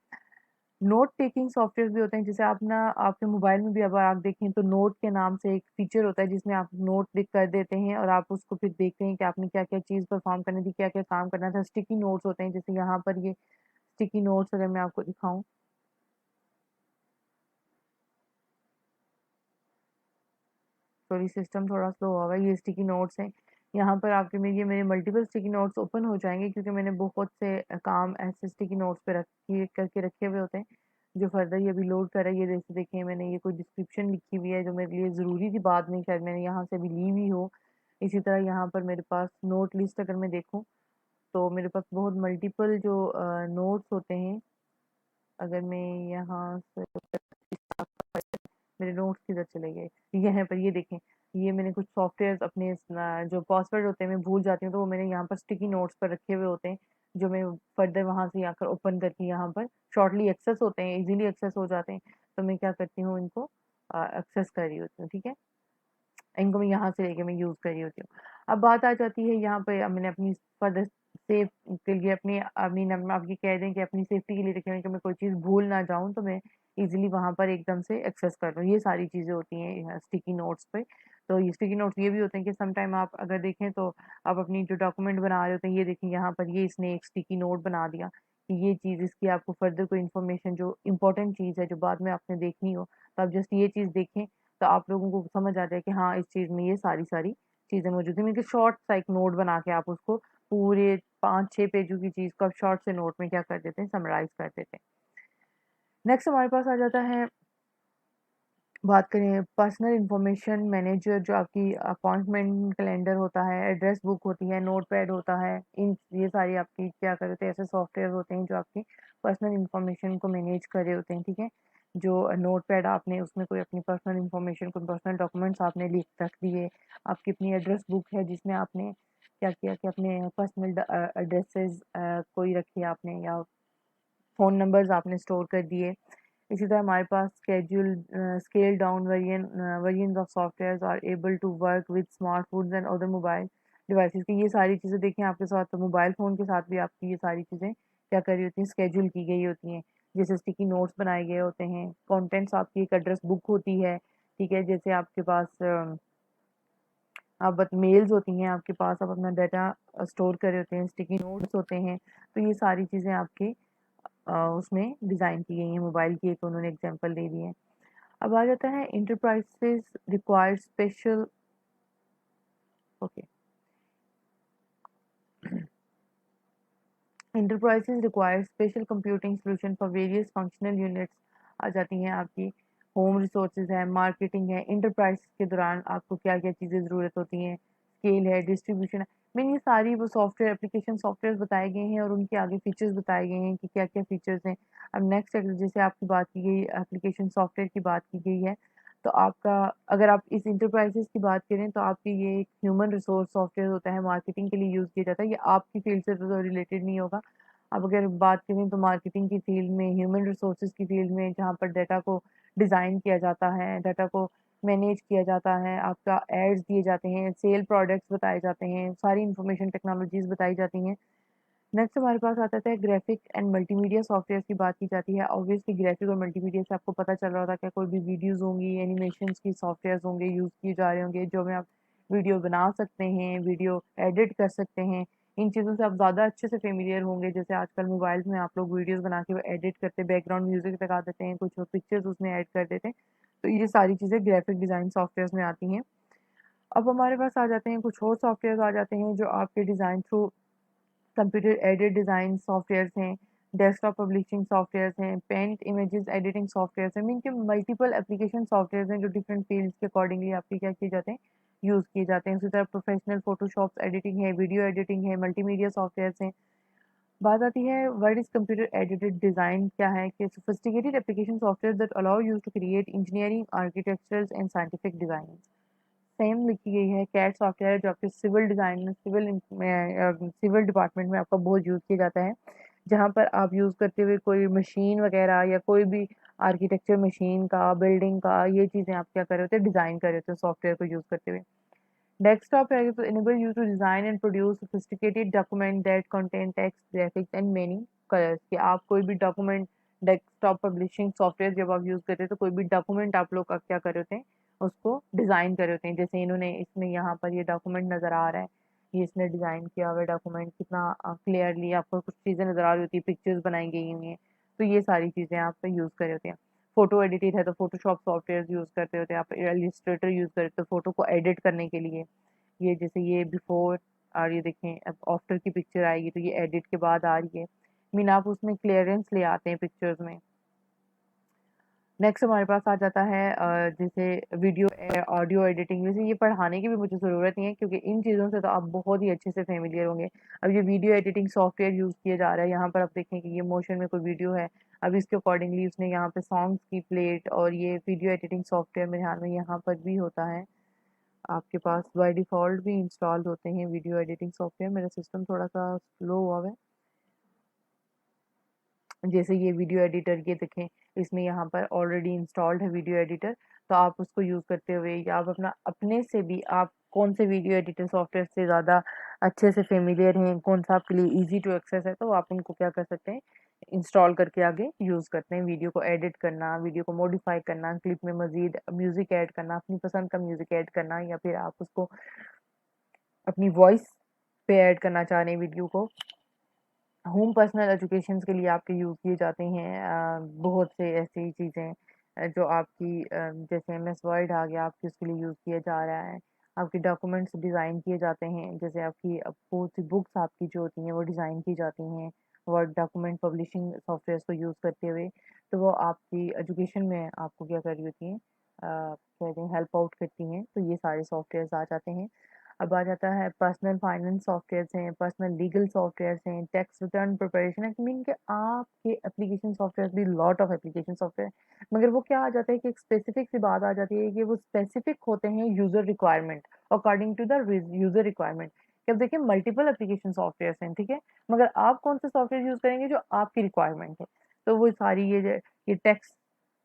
[SPEAKER 1] नोट टेकिंग सॉफ्टवेयर भी होते हैं, जैसे आप ना आपके मोबाइल में भी अगर आप देखें तो नोट के नाम से एक फीचर होता है जिसमें आप नोट लिख कर देते हैं और आप उसको फिर देखते हैं कि आपने क्या क्या चीज़ परफॉर्म करनी थी, क्या क्या काम करना था। स्टिकी नोट्स होते हैं, जैसे यहाँ पर ये स्टिकी नोट्स अगर मैं आपको दिखाऊं, सॉरी सिस्टम थोड़ा स्लो होगा, ये स्टिकी नोट्स हैं। यहाँ पर आपके में ये मेरे मल्टीपल स्टिकी नोट्स ओपन हो जाएंगे क्योंकि मैंने बहुत से काम ऐसे स्टिकी नोट्स पे रखी करके रखे हुए होते हैं जो फर्दर ये अभी लोड कर रहा है। ये जैसे देखिए मैंने ये कोई डिस्क्रिप्शन लिखी हुई है जो मेरे लिए ज़रूरी थी, बाद में शायद मैंने यहाँ से भी ली हुई हो। इसी तरह यहाँ पर मेरे पास नोट लिस्ट अगर मैं देखूँ तो मेरे पास बहुत मल्टीपल जो नोट्स होते हैं। अगर मैं यहाँ से मेरे नोट्स किधर चले गए, यहाँ पर ये देखें, ये मैंने कुछ सॉफ्टवेयर अपने जो पासवर्ड होते हैं मैं भूल जाती हूँ तो वो मैंने यहाँ पर स्टिकी नोट्स पर रखे हुए होते हैं जो मैं फर्दर वहाँ से आकर ओपन करके यहाँ पर शॉर्टली एक्सेस होते हैं, इजीली एक्सेस हो जाते हैं। तो मैं क्या करती हूँ, इनको एक्सेस कर रही होती हूँ, ठीक है। इनको मैं यहाँ से लेके मैं यूज़ कर रही होती हूँ। अब बात आ जाती है यहाँ पे, मैंने अपनी फर्दर सेफ के लिए अपनी आई मीन हम आप ये कह दें कि अपनी सेफ्टी के लिए रखे हुए हैं कि मैं कोई चीज़ भूल ना जाऊँ तो मैं इज़िली वहाँ पर एकदम से एक्सेस कर लूँ। ये सारी चीज़ें होती हैं स्टिकी नोट्स पे। तो ये स्टिकी नोट्स ये भी होते हैं कि सम टाइम आप अगर देखें तो आप अपनी जो डॉक्यूमेंट बना रहे होते हैं, ये देखें यहाँ पर ये इसने एक स्टिकी नोट बना दिया कि ये चीज़ इसकी आपको फर्दर कोई इन्फॉर्मेशन जो इम्पोर्टेंट चीज़ है जो बाद में आपने देखनी हो, तो आप जस्ट ये चीज़ देखें तो आप लोगों को समझ आ जाए कि हाँ, इस चीज़ में ये सारी चीज़ें मौजूद हैं। मीन कि शॉर्ट सा एक नोट बना के आप उसको पूरे 5-6 पेजों की चीज़ को आप शॉर्ट से नोट में क्या कर देते हैं, समराइज़ कर देते हैं। नेक्स्ट हमारे पास आ जाता है, बात करें पर्सनल इन्फॉर्मेशन मैनेजर, जो आपकी अपॉइंटमेंट कैलेंडर होता है, एड्रेस बुक होती है, नोटपैड होता है। इन ये सारी आपकी क्या कर रहे थे, ऐसे सॉफ्टवेयर होते हैं जो आपकी पर्सनल इन्फॉर्मेशन को मैनेज कर रहे होते हैं, ठीक है। जो नोटपैड आपने उसमें कोई अपनी पर्सनल इन्फॉर्मेशन, कोई पर्सनल डॉक्यूमेंट्स आपने लिख रख दिए। आपकी अपनी एड्रेस बुक है जिसमें आपने क्या किया कि अपने पर्सनल एड्रेसेस कोई रखे आपने, या फ़ोन नंबर्स आपने स्टोर कर दिए। इसी तरह हमारे पास scale down variants of softwares are able to work with smartphones and other mobile devices, की ये सारी चीज़ें देखें आपके साथ, तो मोबाइल फ़ोन के साथ भी आपकी ये सारी चीज़ें क्या कर रही होती हैं, स्केड्यूल की गई होती हैं। जैसे स्टिकी नोट्स बनाए गए होते हैं, कंटेंट्स आपकी एक एड्रेस बुक होती है, ठीक है। जैसे आपके पास आप मेल्स होती हैं आपके पास, आप अपना डाटा स्टोर कर रहे होते हैं, स्टिकी नोट्स होते हैं। तो ये सारी चीज़ें आपके उसमें डिज़ाइन की गई हैं। मोबाइल की एक उन्होंने एग्जांपल दे दी है। अब आ जाता है enterprises require special, okay, enterprises require special computing solution for various functional units. आ जाती हैं आपकी होम रिसोर्सेज है, मार्केटिंग है। इंटरप्राइज के दौरान आपको क्या क्या चीज़ें ज़रूरत होती हैं, स्केल है, डिस्ट्रीब्यूशन है। मीन ये सारी वो सॉफ्टवेयर एप्लीकेशन सॉफ्टवेयर बताए गए हैं और उनके आगे फीचर्स बताए गए हैं कि क्या क्या फीचर्स हैं। अब नेक्स्ट जैसे आपकी बात की गई एप्लीकेशन सॉफ्टवेयर की बात की गई है, तो आपका, अगर आप इस इंटरप्राइजेस की बात करें तो आपके ये एक ह्यूमन रिसोर्स सॉफ्टवेयर होता है, मार्केटिंग के लिए यूज़ किया जाता है। ये आपकी फील्ड से तो रिलेटेड नहीं होगा। अब अगर बात करें तो मार्केटिंग की फील्ड में, ह्यूमन रिसोर्सेज की फील्ड में, जहाँ पर डाटा को डिज़ाइन किया जाता है, डाटा को मैनेज किया जाता है, आपका एड्स दिए जाते हैं, सेल प्रोडक्ट्स बताए जाते हैं, सारी इंफॉर्मेशन टेक्नोलॉजीज़ बताई जाती हैं। नेक्स्ट हमारे पास आता है ग्राफिक एंड मल्टीमीडिया सॉफ्टवेयर की बात की जाती है। ऑब्वियसली ग्राफिक और मल्टीमीडिया से आपको पता चल रहा होता है कि कोई भी वीडियोस होंगी, एनिमेशंस की सॉफ्टवेयर्स होंगे, यूज़ किए जा रहे होंगे, जो में आप वीडियो बना सकते हैं, वीडियो एडिट कर सकते हैं। इन चीज़ों से आप ज़्यादा अच्छे से फेमिलियर होंगे। जैसे आजकल मोबाइल्स में आप लोग वीडियोस बना के वो एडिट करते हैं, बैकग्राउंड म्यूजिक लगा देते हैं, कुछ पिक्चर्स उसमें ऐड कर देते हैं। तो ये सारी चीज़ें ग्राफिक डिज़ाइन सॉफ्टवेयर्स में आती हैं। अब हमारे पास आ जाते हैं कुछ और सॉफ्टवेयर्स आ जाते हैं जो आपके design through computer aided design softwares हैं, डेस्कटॉप पब्लिशिंग सॉफ्टवेयर्स हैं, पेंट इमेजेस एडिटिंग सॉफ्टवेयर्स हैं। मीन के मल्टीपल एप्लीकेशन सॉफ्टवेयर्स हैं जो डिफरेंट फील्ड्स के अकॉर्डिंगली आपके क्या किए जाते हैं, यूज़ किए जाते हैं। उसी तरह प्रोफेशनल फोटोशॉप एडिटिंग है, वीडियो एडिटिंग है, मल्टीमीडिया सॉफ्टवेयर्स हैं। बात आती है what is computer aided design क्या है, कि sophisticated application software that allow you to create engineering, architectural and scientific design. Same लिखी गई है। कैड सॉफ्टवेयर है जो आपके सिविल डिज़ाइन में, सिविल डिपार्टमेंट में आपका बहुत यूज़ किया जाता है, जहाँ पर आप यूज़ करते हुए कोई मशीन वगैरह या कोई भी आर्किटेक्चर मशीन का, बिल्डिंग का, ये चीज़ें आप क्या कर रहे होते हैं, डिज़ाइन कर रहे होते हैं सॉफ्टवेयर को यूज़ करते हुए। डेस्कटॉप है to enable you to design and produce sophisticated document that contain text, graphics and many colors। कि आप कोई भी डॉक्यूमेंट, डेस्कटॉप पब्लिशिंग सॉफ्टवेयर जब आप यूज़ करते हैं तो कोई भी डॉक्यूमेंट आप लोग का क्या कर रहे होते हैं, उसको डिज़ाइन कर रहे होते हैं। जैसे इन्होंने इसमें यहाँ पर ये डॉक्यूमेंट नज़र आ रहा है, ये इसने डिज़ाइन किया हुआ डॉक्यूमेंट, कितना क्लियरली आपको कुछ चीज़ें नज़र आ रही होती है, पिक्चर्स बनाई गई हुई हैं। तो ये सारी चीज़ें आप यूज़ कर रहे होते हैं। फोटो एडिटेड है तो फोटोशॉप सॉफ्टवेयर यूज़ करते होते हैं, आप इलस्ट्रेटर यूज़ करते हो फोटो को एडिट करने के लिए। ये जैसे ये बिफोर और ये देखें अब आफ्टर की पिक्चर आएगी तो ये एडिट के बाद आ रही है। मीन आप उसमें क्लियरेंस ले आते हैं पिक्चर्स में। नेक्स्ट हमारे पास आ जाता है जैसे वीडियो ऑडियो एडिटिंग। वैसे ये पढ़ाने की भी मुझे ज़रूरत नहीं है क्योंकि इन चीज़ों से तो आप बहुत ही अच्छे से फेमिलियर होंगे। अब ये वीडियो एडिटिंग सॉफ्टवेयर यूज़ किया जा रहा है, यहाँ पर आप देखें कि ये मोशन में कोई वीडियो है। अब इसके अकॉर्डिंगली उसने यहाँ पे सॉन्ग्स की प्लेट, और ये वीडियो एडिटिंग सॉफ्टवेयर मेरे ख्याल में यहाँ पर भी होता है, आपके पास बाय डिफ़ॉल्ट भी इंस्टॉल होते हैं वीडियो एडिटिंग सॉफ्टवेयर। मेरा सिस्टम थोड़ा-सा स्लो हुआ है। जैसे ये वीडियो एडिटर ये देखें, इसमें यहाँ पर ऑलरेडी इंस्टॉल्ड है वीडियो एडिटर, तो आप उसको यूज़ करते हुए या आप अपना अपने से भी आप कौन से वीडियो एडिटर सॉफ्टवेयर से ज़्यादा अच्छे से फ़ेमिलियर हैं, कौन-सा आपके लिए ईज़ी टू एक्सेस है, तो आप उनको क्या कर सकते हैं, इंस्टॉल करके आगे यूज़ करते हैं। वीडियो को एडिट करना, वीडियो को मॉडिफ़ाई करना, क्लिप में मज़ीद म्यूज़िक ऐड करना, अपनी पसंद का म्यूज़िक ऐड करना, या फिर आप उसको अपनी वॉइस पे ऐड करना चाह रहे हैं वीडियो को। होम पर्सनल एजुकेशंस के लिए आपके यूज़ किए जाते हैं बहुत से ऐसी चीज़ें जो आपकी जैसे एमएस वर्ड आ गया, आपके उसके लिए यूज़ किया जा रहा है। आपके डॉक्यूमेंट्स डिज़ाइन किए जाते हैं, जैसे आपकी बहुत सी बुक्स आपकी जो होती हैं वो डिज़ाइन की जाती हैं वर्ड डॉक्यूमेंट पब्लिशिंग सॉफ्टवेयर्स को यूज़ करते हुए। तो वो आपकी एजुकेशन में आपको क्या कर रही होती हैं, कहते हैं हेल्प आउट करती हैं। तो ये सारे सॉफ्टवेयर्स आ जाते हैं। अब आ जाता है पर्सनल फाइनेंस सॉफ्टवेयर्स हैं, पर्सनल लीगल सॉफ्टवेयर्स हैं, टैक्स रिटर्न प्रिपरेशन है। मीन के आपके एप्लीकेशन सॉफ्टवेयर भी लॉट ऑफ एप्लीकेशन सॉफ्टवेयर, मगर वो क्या आ जाता है कि एक स्पेसिफिक सी बात आ जाती है कि वो स्पेसिफिक होते हैं user requirement, according to the user requirement. कि अब देखिए मल्टीपल एप्लीकेशन सॉफ्टवेयर हैं, ठीक है, मगर आप कौन सा सॉफ्टवेयर यूज करेंगे जो आपकी रिक्वायरमेंट है। तो वो सारी ये टैक्स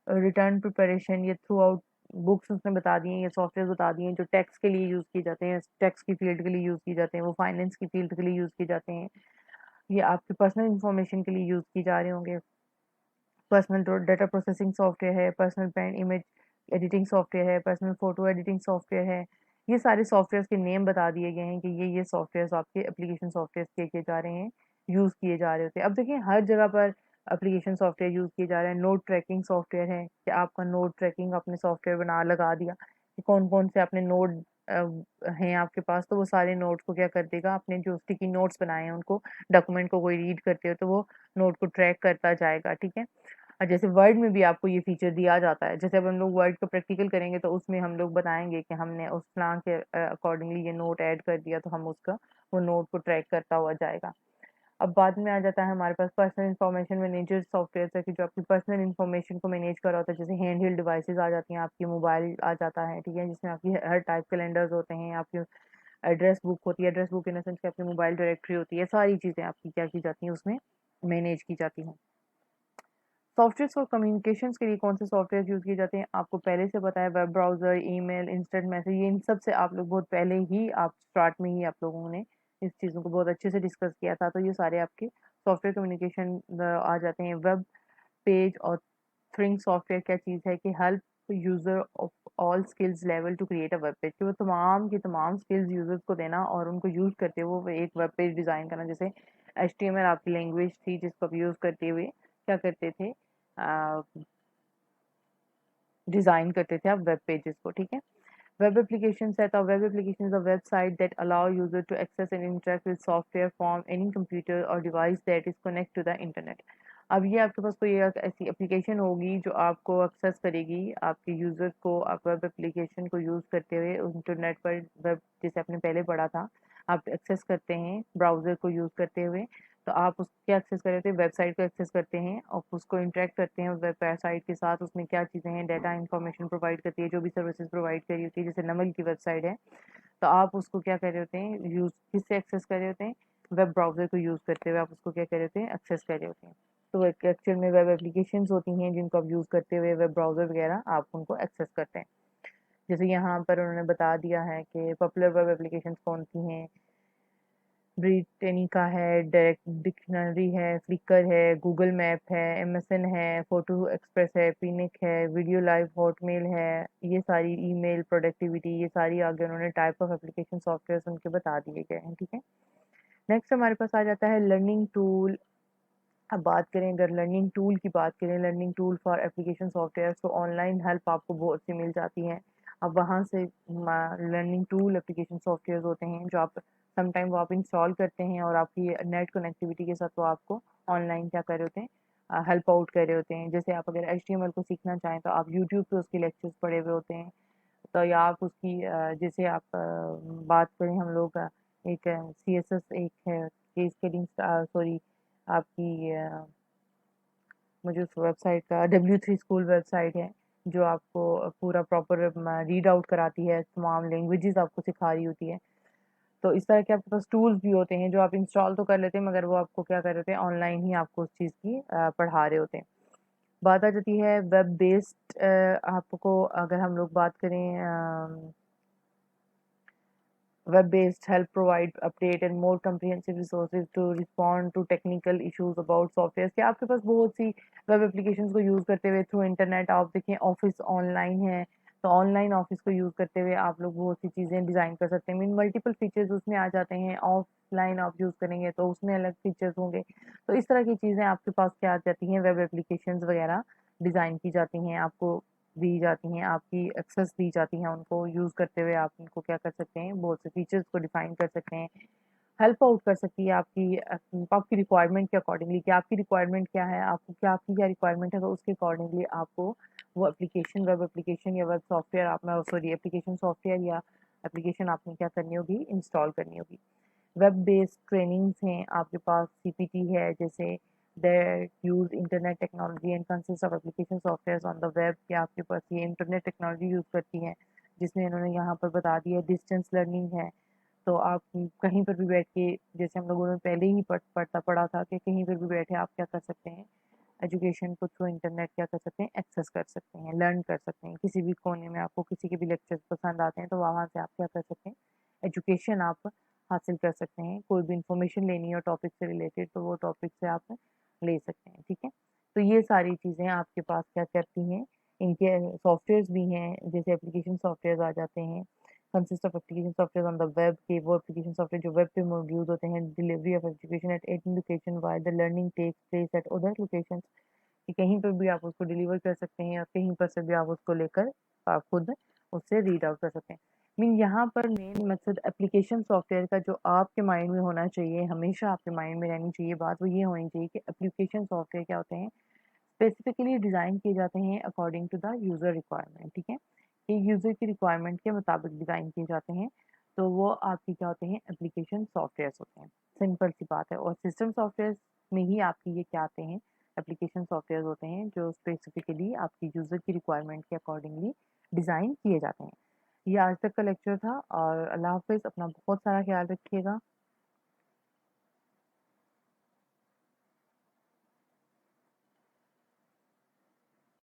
[SPEAKER 1] रिटर्न प्रिपरेशन, ये थ्रू आउट बुक्स उसने बता दी हैं, ये सॉफ्टवेयर बता दिए हैं जो टैक्स के लिए यूज़ किए जाते हैं, टैक्स की फील्ड के लिए यूज़ किए जाते हैं, वो फाइनेंस की फील्ड के लिए यूज़ किए जाते हैं, ये आपकी पर्सनल इन्फॉर्मेशन के लिए यूज़ किए जा रहे होंगे। पर्सनल डाटा प्रोसेसिंग सॉफ्टवेयर है, personal pen image editing software है, पर्सनल फोटो एडिटिंग सॉफ्टवेयर है। ये सारे सॉफ्टवेयर के नेम बता दिए गए हैं कि ये सॉफ्टवेयर आपके एप्लीकेशन सॉफ्टवेयर किए किए जा रहे हैं, यूज़ किए जा रहे होते हैं। अब देखिए हर जगह पर एप्लीकेशन सॉफ्टवेयर यूज़ किए जा रहे हैं। नोट ट्रैकिंग सॉफ्टवेयर है कि आपका नोट ट्रैकिंग आपने सॉफ्टवेयर बना लगा दिया कि कौन कौन से आपने नोट हैं आपके पास, तो वो सारे नोट्स को क्या कर देगा, आपने जो स्टिकी नोट्स बनाए हैं उनको, डॉक्यूमेंट को कोई रीड करते हो तो वो नोट को ट्रैक करता जाएगा, ठीक है। और जैसे वर्ड में भी आपको ये फीचर दिया जाता है, जैसे अब हम लोग वर्ड का प्रैक्टिकल करेंगे तो उसमें हम लोग बताएंगे कि हमने उस प्लान के अकॉर्डिंगली ये नोट ऐड कर दिया, तो हम उसका वो नोट को ट्रैक करता हुआ जाएगा। अब बाद में आ जाता है हमारे पास पर्सनल इन्फॉर्मेशन मैनेजर सॉफ्टवेयर है कि जो आपकी पर्सनल इन्फॉर्मेशन को मैनेज कर रहा होता है, जैसे हैंड हेल्ड डिवाइसेस आ जाती हैं, आपकी मोबाइल आ जाता है, ठीक है, जिसमें आपकी हर टाइप कैलेंडर्स होते हैं, आपकी एड्रेस बुक होती है, address book in the sense कि आपकी मोबाइल डायरेक्टरी होती है, सारी चीज़ें आपकी क्या की जाती हैं उसमें मैनेज की जाती हैं। सॉफ्टवेयर फॉर कम्युनिकेशंस के लिए कौन से सॉफ्टवेयर यूज़ किए जाते हैं, आपको पहले से पता है, web browser, email, instant message, ये इन सब से आप लोग बहुत पहले ही आप स्टार्ट में ही आप लोगों ने इस चीज़ों को बहुत अच्छे से डिस्कस किया था, तो ये सारे आपके सॉफ्टवेयर कम्युनिकेशन आ जाते हैं। वेब पेज और थ्रिंग सॉफ्टवेयर क्या चीज़ है कि help user of all skills level to create a web page, कि वो तमाम की तमाम स्किल्स यूज़र्स को देना और उनको यूज़ करते हुए वो एक वेब पेज डिज़ाइन करना। जैसे एचटीएमएल आपकी लैंग्वेज थी जिसको आप यूज़ करते हुए क्या करते थे, डिज़ाइन करते थे आप वेब पेजेस को, ठीक है। वेब एप्लीकेशन है, तो web application is a website that allow user to access and interact with software from any computer और device that is connect to the internet. अब ये आपके पास कोई एक ऐसी एप्लीकेशन होगी जो आपको एक्सेस करेगी आपके यूजर को, आप वेब एप्लीकेशन को यूज़ करते हुए इंटरनेट पर, वेब जैसे आपने पहले पढ़ा था, आप एक्सेस करते हैं ब्राउज़र को यूज़ करते हुए, तो आप उसके एक्सेस कर रहे थे, वेबसाइट को एक्सेस करते हैं और उसको इंटरेक्ट करते हैं वेबसाइट के साथ, उसमें क्या चीज़ें हैं, डाटा इन्फॉर्मेशन प्रोवाइड करती है, जो भी सर्विसेज प्रोवाइड करी होती है, जैसे नमल की वेबसाइट है, तो आप उसको क्या कर रहे होते हैं, यूज़ किससे एक्सेस कर रहे होते हैं, वेब ब्राउज़र को यूज़ करते हुए आप उसको क्या कर रहे होते हैं, एक्सेस कर रहे होते हैं। तो एक्चुअल में वेब एप्लीकेशंस होती हैं जिनको आप यूज़ करते हुए वेब ब्राउज़र वगैरह आप उनको एक्सेस करते हैं। जैसे यहाँ पर उन्होंने बता दिया है कि पॉपुलर वेब एप्लीकेशंस कौन सी हैं, ब्रिटेनिका है, डायरेक्ट डिक्शनरी है, फ्लिकर है, गूगल मैप है, एमएसएन है, फोटो एक्सप्रेस है, पिनिक है, वीडियो लाइव, हॉटमेल है, ये सारी ईमेल प्रोडक्टिविटी, ये सारी आगे उन्होंने टाइप ऑफ एप्लीकेशन सॉफ्टवेयर उनके बता दिए गए हैं, ठीक है। नेक्स्ट हमारे पास आ जाता है लर्निंग टूल। अब बात करें, अगर लर्निंग टूल की बात करें, learning tool for application software, तो ऑनलाइन हेल्प आपको बहुत सी मिल जाती है। अब वहाँ से लर्निंग टूल एप्लीकेशन सॉफ्टवेयर होते हैं जो आप समटाइम वो आप इंस्टॉल करते हैं और आपकी नेट कनेक्टिविटी के साथ वो आपको ऑनलाइन क्या कर रहे होते हैं, हेल्प आउट कर रहे होते हैं। जैसे आप अगर एचटीएमएल को सीखना चाहें तो आप यूट्यूब पे उसके लेक्चर्स पढ़े हुए होते हैं, तो या आप उसकी जैसे आप बात करें हम लोग एक सीएसएस एक है केस स्टडी, सॉरी आपकी मुझे उस वेबसाइट का W3 स्कूल वेबसाइट है जो आपको पूरा प्रॉपर रीड आउट कराती है, तमाम लैंग्वेजेस आपको सिखा रही होती है। तो इस तरह के आपके पास टूल्स भी होते हैं जो आप इंस्टॉल तो कर लेते हैं मगर वो आपको क्या कर रहे होते हैं, ऑनलाइन ही आपको उस चीज़ की पढ़ा रहे होते हैं। बात आ जाती है वेब बेस्ड, आपको अगर हम लोग बात करें, web-based help provide update and more comprehensive resources to respond to technical issues about software, कि आपके पास बहुत सी वेब एप्लीकेशंस को यूज़ करते हुए थ्रू इंटरनेट आप देखें ऑफिस ऑनलाइन है, तो ऑनलाइन ऑफिस को यूज़ करते हुए आप लोग बहुत सी चीज़ें डिज़ाइन कर सकते हैं। मीन मल्टीपल फीचर्स उसमें आ जाते हैं, ऑफलाइन आप यूज़ करेंगे तो उसमें अलग फीचर्स होंगे, तो इस तरह की चीज़ें आपके पास क्या आ जाती हैं, वेब एप्लीकेशंस वगैरह डिज़ाइन की जाती हैं, आपको दी जाती हैं, आपकी एक्सेस दी जाती हैं, उनको यूज़ करते हुए आप उनको क्या कर सकते हैं, बहुत से फीचर्स को डिफ़ाइन कर सकते हैं। हेल्प आउट कर सकती है आपकी रिक्वायरमेंट के अकॉर्डिंगली, कि आपकी रिक्वायरमेंट क्या है, आपको क्या आपकी क्या रिक्वायरमेंट है, तो उसके अकॉर्डिंगली आपको वो एप्लीकेशन, वेब एप्लीकेशन या वेब सॉफ्टवेयर आप में सॉरी एप्लीकेशन सॉफ्टवेयर या एप्लीकेशन आपने क्या करनी होगी, इंस्टॉल करनी होगी। वेब बेस्ड ट्रेनिंग्स हैं आपके पास, सीपीटी है जैसे that use internet technology and consists of application softwares on the web, कि आपके पास ये इंटरनेट टेक्नोलॉजी यूज़ करती हैं, जिसमें इन्होंने यहाँ पर बता दिया डिस्टेंस लर्निंग है, तो आप कहीं पर भी बैठ के, जैसे हम लोगों ने पहले ही पढ़ा था कि कहीं पर भी बैठे आप क्या कर सकते हैं, एजुकेशन को थ्रू इंटरनेट क्या कर सकते हैं, एक्सेस कर सकते हैं, लर्न कर सकते हैं। किसी भी कोने में आपको किसी के भी लेक्चर्स पसंद आते हैं तो वहाँ से आप क्या कर सकते हैं, एजुकेशन आप हासिल कर सकते हैं। कोई भी इंफॉर्मेशन लेनी हो टॉपिक से रिलेटेड तो वो टॉपिक से आप ले सकते हैं, ठीक है। तो ये सारी चीज़ें आपके पास क्या करती हैं, इनके सॉफ्टवेयर्स भी हैं, जैसे एप्लीकेशन सॉफ्टवेयर्स आ जाते हैं, consist of application software on the web, के वो एप्लीकेशन सॉफ्टवेयर जो वेब पे मौजूद होते हैं, delivery of education at any location while the learning takes place at other locations, कि कहीं पर भी आप उसको डिलीवर कर सकते हैं और कहीं पर से भी आप उसको लेकर आप खुद उससे रीड आउट कर सकते हैं। मीन यहाँ पर मेन मकसद एप्लीकेशन सॉफ्टवेयर का जो आपके माइंड में होना चाहिए, हमेशा आपके माइंड में रहनी चाहिए बात, वो ये होनी चाहिए कि एप्लीकेशन सॉफ्टवेयर क्या होते हैं, स्पेसिफिकली डिज़ाइन किए जाते हैं according to the user requirement, ठीक है। ये यूज़र की रिक्वायरमेंट के मुताबिक डिज़ाइन किए जाते हैं। तो वो आपके क्या होते हैं, एप्लीकेशन सॉफ्टवेयर्स होते हैं। सिंपल सी बात है। और सिस्टम सॉफ्टवेयर्स में ही आपके ये क्या आते हैं, एप्लीकेशन सॉफ्टवेयर्स होते हैं जो स्पेसिफिकली आपकी यूज़र की रिक्वायरमेंट के अकॉर्डिंगली डिज़ाइन किए जाते हैं। ये आज तक का लेक्चर था और अल्लाह हाफ़िज़। अपना बहुत सारा ख़्याल रखिएगा।